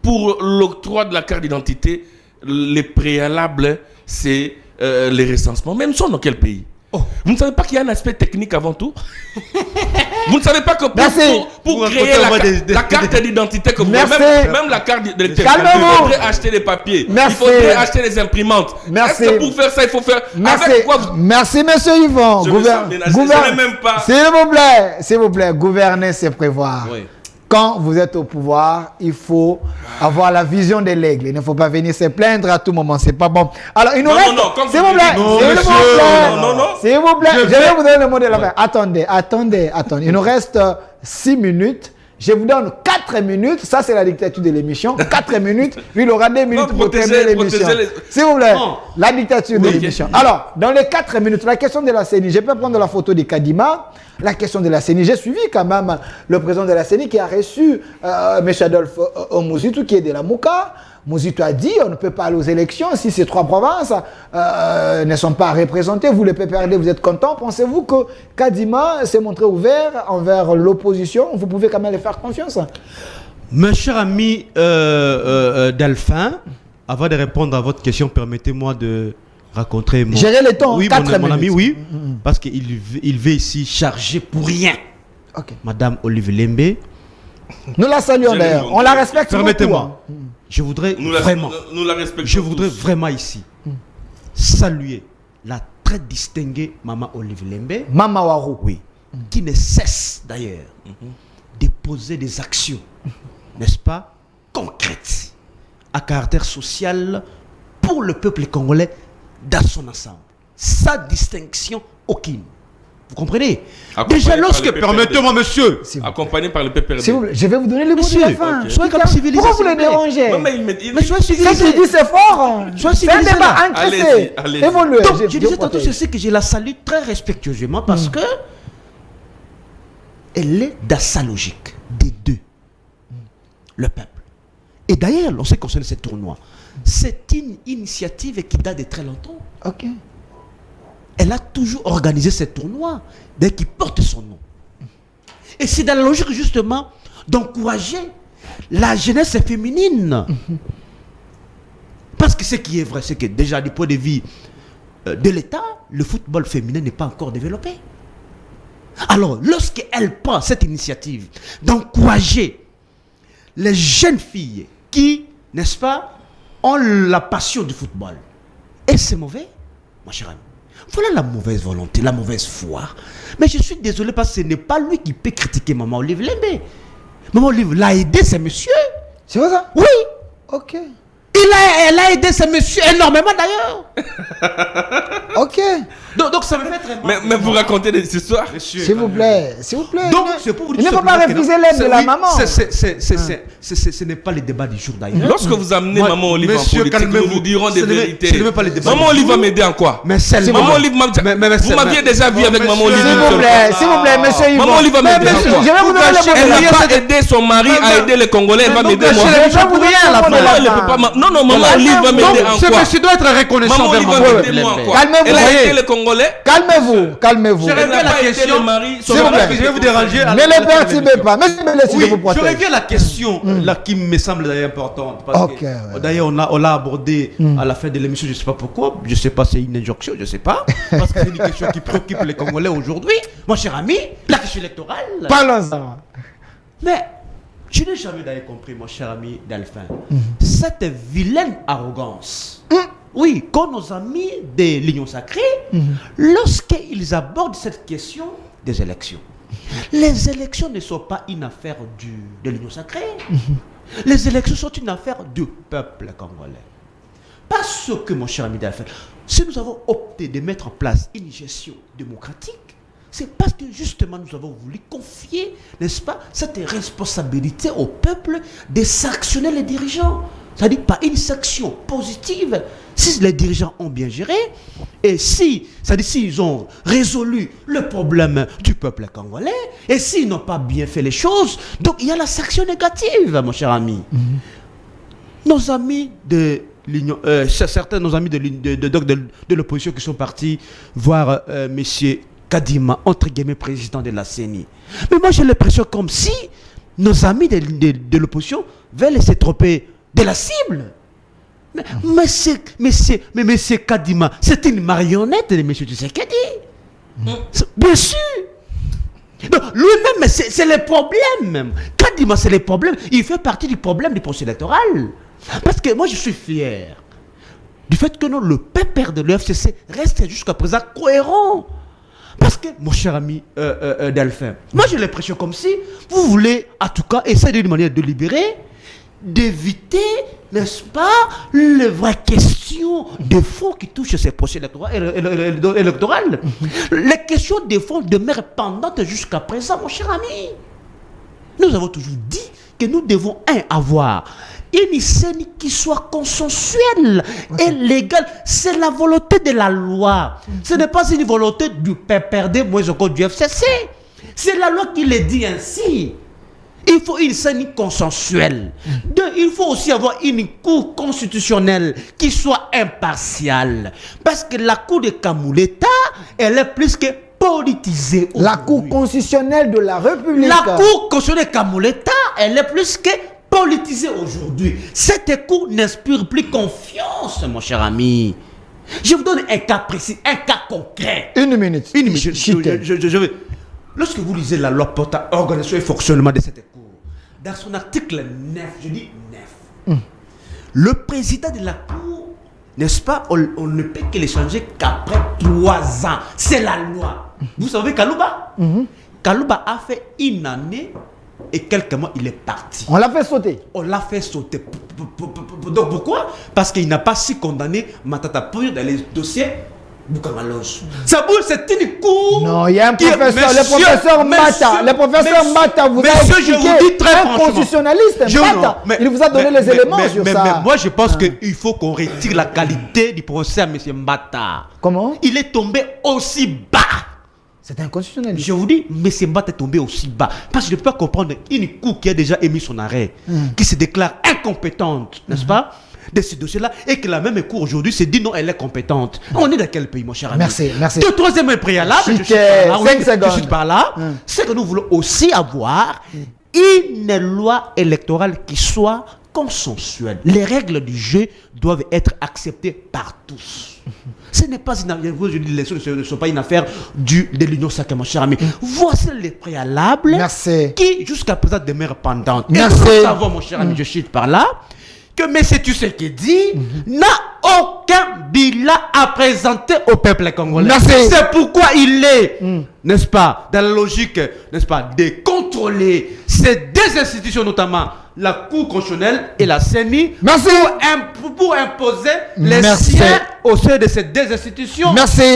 pour l'octroi de la carte d'identité, les préalables, c'est les recensements. Même sont dans quel pays? Vous ne savez pas qu'il y a un aspect technique avant tout? Vous ne savez pas que pour créer la carte d'identité que vous avez, même la carte d'identité, il faudrait acheter des papiers, il faudrait acheter des imprimantes. Est-ce que pour faire ça, il faut faire... Merci, monsieur Yvon. S'il vous plaît, gouverner, c'est prévoir. Oui. Quand vous êtes au pouvoir, il faut avoir la vision de l'aigle. Il ne faut pas venir se plaindre à tout moment. C'est pas bon. Alors, il nous reste... S'il vous plaît. S'il vous plaît. Je vais vous donner le mot de la fin. Attendez. Il nous reste 6 minutes. Je vous donne 4 minutes. Ça, c'est la dictature de l'émission. 4 minutes. Puis il aura 2 minutes pour terminer l'émission. S'il vous plaît. La dictature de l'émission. Alors, dans les 4 minutes, la question de la CENI. Je peux prendre la photo de Kadima. La question de la CENI. J'ai suivi quand même le président de la CENI qui a reçu M. Adolphe Mouzitou, qui est de la Mouka. Mouzitou a dit on ne peut pas aller aux élections si ces 3 provinces ne sont pas représentées. Vous, le PPRD, vous êtes content. Pensez-vous que Kadima s'est montré ouvert envers l'opposition? Vous pouvez quand même les faire confiance. Mon cher ami Delphin, avant de répondre à votre question, permettez-moi de raconter mon... Gérer le temps, oui, mon ami, oui, parce qu'il veut ici charger pour rien. Madame Olive Lembe. Nous la saluons d'ailleurs, on la respecte. Permettez-moi. Je voudrais vraiment ici saluer la très distinguée Maman Olive Lembe. Mama Warou. Oui. Qui ne cesse d'ailleurs de poser des actions, n'est-ce pas, concrètes, à caractère social pour le peuple congolais dans son ensemble. Sans distinction aucune. Vous comprenez? Déjà, lorsque... Permettez-moi, monsieur. Accompagné par le PPRD. Je vais vous donner le mot de la fin. Soyez comme civilisé. Pourquoi vous le dérangez? Mais soyez civilisé. Ce qu'il dit, c'est fort. C'est un débat encaissé. Évoluez. Donc, je disais tantôt ceci que je la salue très respectueusement parce que elle est dans sa logique des deux. Le peuple. Et d'ailleurs, on sait qu'on concerne ce tournoi. C'est une initiative qui date de très longtemps. Ok. Elle a toujours organisé ces tournois dès qu'il porte son nom. Et c'est dans la logique justement d'encourager la jeunesse féminine. Parce que ce qui est vrai, c'est que déjà du point de vue de l'État, le football féminin n'est pas encore développé. Alors, lorsqu'elle prend cette initiative d'encourager les jeunes filles qui, n'est-ce pas, ont la passion du football, et c'est mauvais, mon cher ami. Voilà la mauvaise volonté, la mauvaise foi. Mais je suis désolé parce que ce n'est pas lui qui peut critiquer Maman Olive Lembe. Maman Olive l'a aidé, c'est monsieur. C'est vrai ça? Oui. Ok. Elle a aidé ce monsieur énormément d'ailleurs. Ok. Donc ça me fait très mal. Mais vous racontez des histoires. S'il vous plaît. Donc c'est pour vous dire. Il ne faut pas refuser l'aide de la maman. Ce n'est pas le débat du jour d'ailleurs. Lorsque vous amenez Maman Olive en politique, nous vous dirons des vérités. Maman Olive va m'aider en quoi? Mais seulement. Maman Olive vous m'aviez déjà vu avec Maman Olive. S'il vous plaît, monsieur Yvon. Maman Olive va m'aider en quoi? Je vais vous donner le mot. Elle n'a pas aidé son mari à aider les Congolais, elle va m'aider moi. Non, Maman Olive va m'aider en quoi? Ce monsieur doit être reconnaissant. Maman Olive va m'aider moi en quoi? Elle a aidé les Congolais. Calmez-vous. Je reviens à la question. S'il vous plaît, je vais vous déranger. Ne les perturbez pas. Mais laissez vous protéger. Je reviens à la question là qui me semble d'ailleurs importante. D'ailleurs, on l'a abordé à la fin de l'émission. Je ne sais pas pourquoi. Je ne sais pas, c'est une injonction. Je ne sais pas. Parce que c'est une question qui préoccupe les Congolais aujourd'hui. Mon cher ami, la question électorale. Parlons-en. Mais je n'ai jamais d'ailleurs compris, mon cher ami Delphin, cette vilaine arrogance. Oui, quand nos amis de l'Union Sacrée, lorsqu'ils abordent cette question des élections, les élections ne sont pas une affaire de l'Union Sacrée. Les élections sont une affaire du peuple congolais. Parce que, mon cher ami Delphin, si nous avons opté de mettre en place une gestion démocratique, c'est parce que justement nous avons voulu confier, n'est-ce pas, cette responsabilité au peuple de sanctionner les dirigeants. C'est-à-dire par une sanction positive, si les dirigeants ont bien géré, et c'est-à-dire s'ils ont résolu le problème du peuple congolais, et s'ils n'ont pas bien fait les choses, donc il y a la sanction négative, mon cher ami. Nos amis de l'Union, certains de nos amis de l'opposition qui sont partis voir messieurs Kadima, entre guillemets, président de la CENI. Mais moi j'ai l'impression comme si nos amis de l'opposition veulent se tromper de la cible. Mais c'est Kadima, c'est une marionnette de M. Tshisekedi. Bien sûr. Lui-même, c'est le problème. Kadima, c'est le problème. Il fait partie du problème du processus électoral. Parce que moi, je suis fier du fait que non, le PPR de l'UFCC reste jusqu'à présent cohérent. Parce que, mon cher ami Delphin, moi j'ai l'impression comme si vous voulez, en tout cas, essayer d'une manière délibérée, d'éviter, n'est-ce pas, les vraies questions de fond qui touchent ces procès électoraux. Les questions de fond demeurent pendantes jusqu'à présent, mon cher ami. Nous avons toujours dit que nous devons, avoir une scène qui soit consensuelle et légale. C'est la volonté de la loi. Ce n'est pas une volonté du PPRD, moins encore du FCC. C'est la loi qui le dit ainsi. Il faut une scène consensuelle. Deux, il faut aussi avoir une cour constitutionnelle qui soit impartiale. Parce que la cour de Kamouleta, elle est plus que politisée. La cour constitutionnelle de la République. La cour constitutionnelle de Kamouleta, elle est plus que politisée aujourd'hui. Cette cour n'inspire plus confiance, mon cher ami. Je vous donne un cas précis, un cas concret. Une minute. Je vais. Lorsque vous lisez la loi portant organisation et fonctionnement de cette cour, dans son article 9, je dis 9, le président de la cour, n'est-ce pas, on ne peut que le changer qu'après 3 ans. C'est la loi. Vous savez Kalouba Kalouba a fait 1 année et quelques mois, il est parti. On l'a fait sauter. On l'a fait sauter. Donc pourquoi? Parce qu'il n'a pas si condamné Matata Pouy dans les dossiers Boukamalonge. Ça bouge, c'est une cour. Non, il y a un professeur, le professeur Mata. Le professeur Mata vous a expliqué, je vous dis très un constitutionnaliste, Mata. Il vous a donné les éléments sur ça. Mais moi, je pense qu'il faut qu'on retire la qualité du procès à M. Mbata. Comment? Il est tombé aussi bas. C'est un constitutionnaliste. Je vous dis, M. Mbata est tombé aussi bas. Parce que je ne peux pas comprendre une cour qui a déjà émis son arrêt, qui se déclare incompétente, n'est-ce pas, de ce dossier-là, et que la même cour aujourd'hui se dit non, elle est compétente. On est dans quel pays, mon cher ami? Merci, merci. Le troisième préalable, je suis par là, c'est que nous voulons aussi avoir une loi électorale qui soit consensuelle. Les règles du jeu doivent être acceptées par tous. Ce n'est pas une affaire, je dis, les choses ne sont pas une affaire de l'Union sacrée, mon cher ami. Voici les préalables qui, jusqu'à présent, demeurent pendantes. Merci. Et nous savons, mon cher ami, je chute par là, que M. Tshisekedi n'a aucun bilan à présenter au peuple congolais. C'est pourquoi il est, n'est-ce pas, dans la logique, n'est-ce pas, de contrôler ces 2 institutions, notamment la Cour constitutionnelle et la CENI, pour imposer les siens au sein de ces 2 institutions.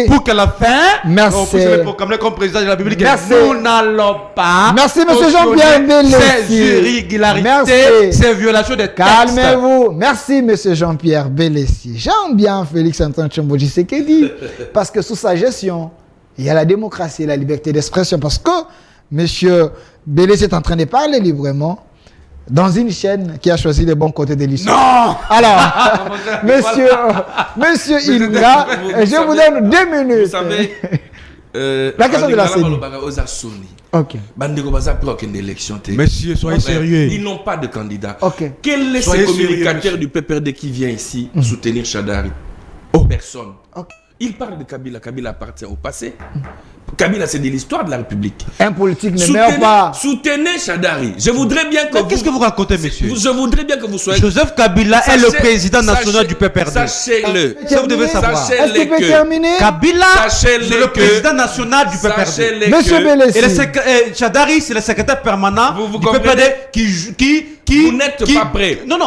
Pour que la fin, on puisse le proclamer comme président de la République. Nous n'allons pas. Merci, M. Jean-Pierre Bélessi. Ces irrégularités, ces violations des textes. Calmez-vous. Merci, M. Jean-Pierre Bélessi. J'aime bien Félix Antoine Tshombo Tshisekedi parce que sous sa gestion, il y a la démocratie et la liberté d'expression. Parce que M. Bélessi est en train de parler librement dans une chaîne qui a choisi les bons côtés de l'histoire. Non. Alors, monsieur Inga, je vous donne 2 minutes. Vous savez, la question de la CENI. Ok. Messieurs, soyez sérieux. Ils n'ont pas de candidat. Okay. Quel est ce communicateur du PPRD qui vient ici soutenir Chadari? Personne. Okay. Il parle de Kabila. Kabila appartient au passé. Kabila, c'est de l'histoire de la République. Un politique ne meurt pas. Soutenez Chadari. Je voudrais bien que qu'est-ce que vous racontez, monsieur? Je voudrais bien que vous soyez... Joseph Kabila est le président national du PPRD. Sachez-le. Ça, vous devez savoir. Est-ce qu'il peut terminer? Kabila, c'est le président national du PPRD. Monsieur Bélessi. Et Chadari, c'est le secrétaire permanent du PPRD qui... Vous n'êtes pas prêt. Non.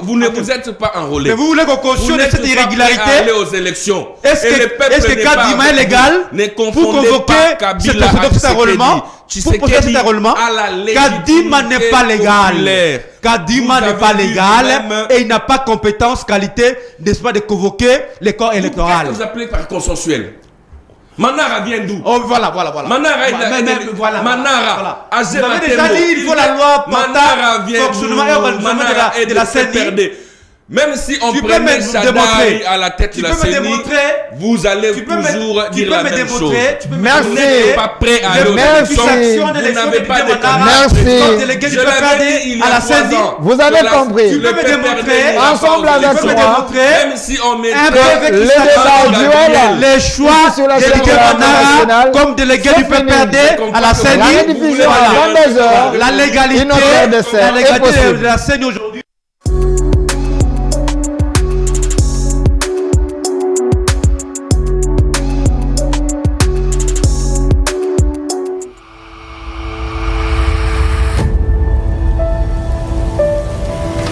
Vous ne vous êtes pas enrôlé. Mais vous voulez qu'on cautionne cette irrégularité? Aller aux élections. Est-ce que Kadima est légal pour convoquer cet enrôlement? Pour procéder cet enrôlement, Kadima n'est pas légal. Kadima n'est pas légal et il n'a pas compétence, qualité, n'est-ce pas, de convoquer les corps électoraux. Qu'est-ce que vous appelez par consensuel? Manara vient d'où? Oh, voilà. Manara. Vous avez déjà dit, il faut la loi Manara vient fonctionnement et organisation de la CENI. Même si on Tu peux prenait me Chadaï démontrer. à la tête de Tu la peux me CENI, démontrer. vous allez Tu peux me- toujours tu dire peux la me même démontrer, chose. tu peux me Merci. Vous démontrer n'êtes pas prêt à aller aux Merci. élections. Saction Vous d'élection n'avez député pas de Mandara, Merci. comme délégué du Je l'avais PPRD dit il y à a la 3 CENI. ans. Vous avez compris. Tu peux me démontrer, ensemble avec Tu peux me moi, démontrer même si on met un que PV les qui s'appelle débats duel, les choix sur la délégué scène Mandara nationale, comme délégué du c'est fini. PPRD à la La CENI. rediffusion Voilà. à 22h. La légalité, Une autre heure de scène la est légalité possible. de la CENI aujourd'hui.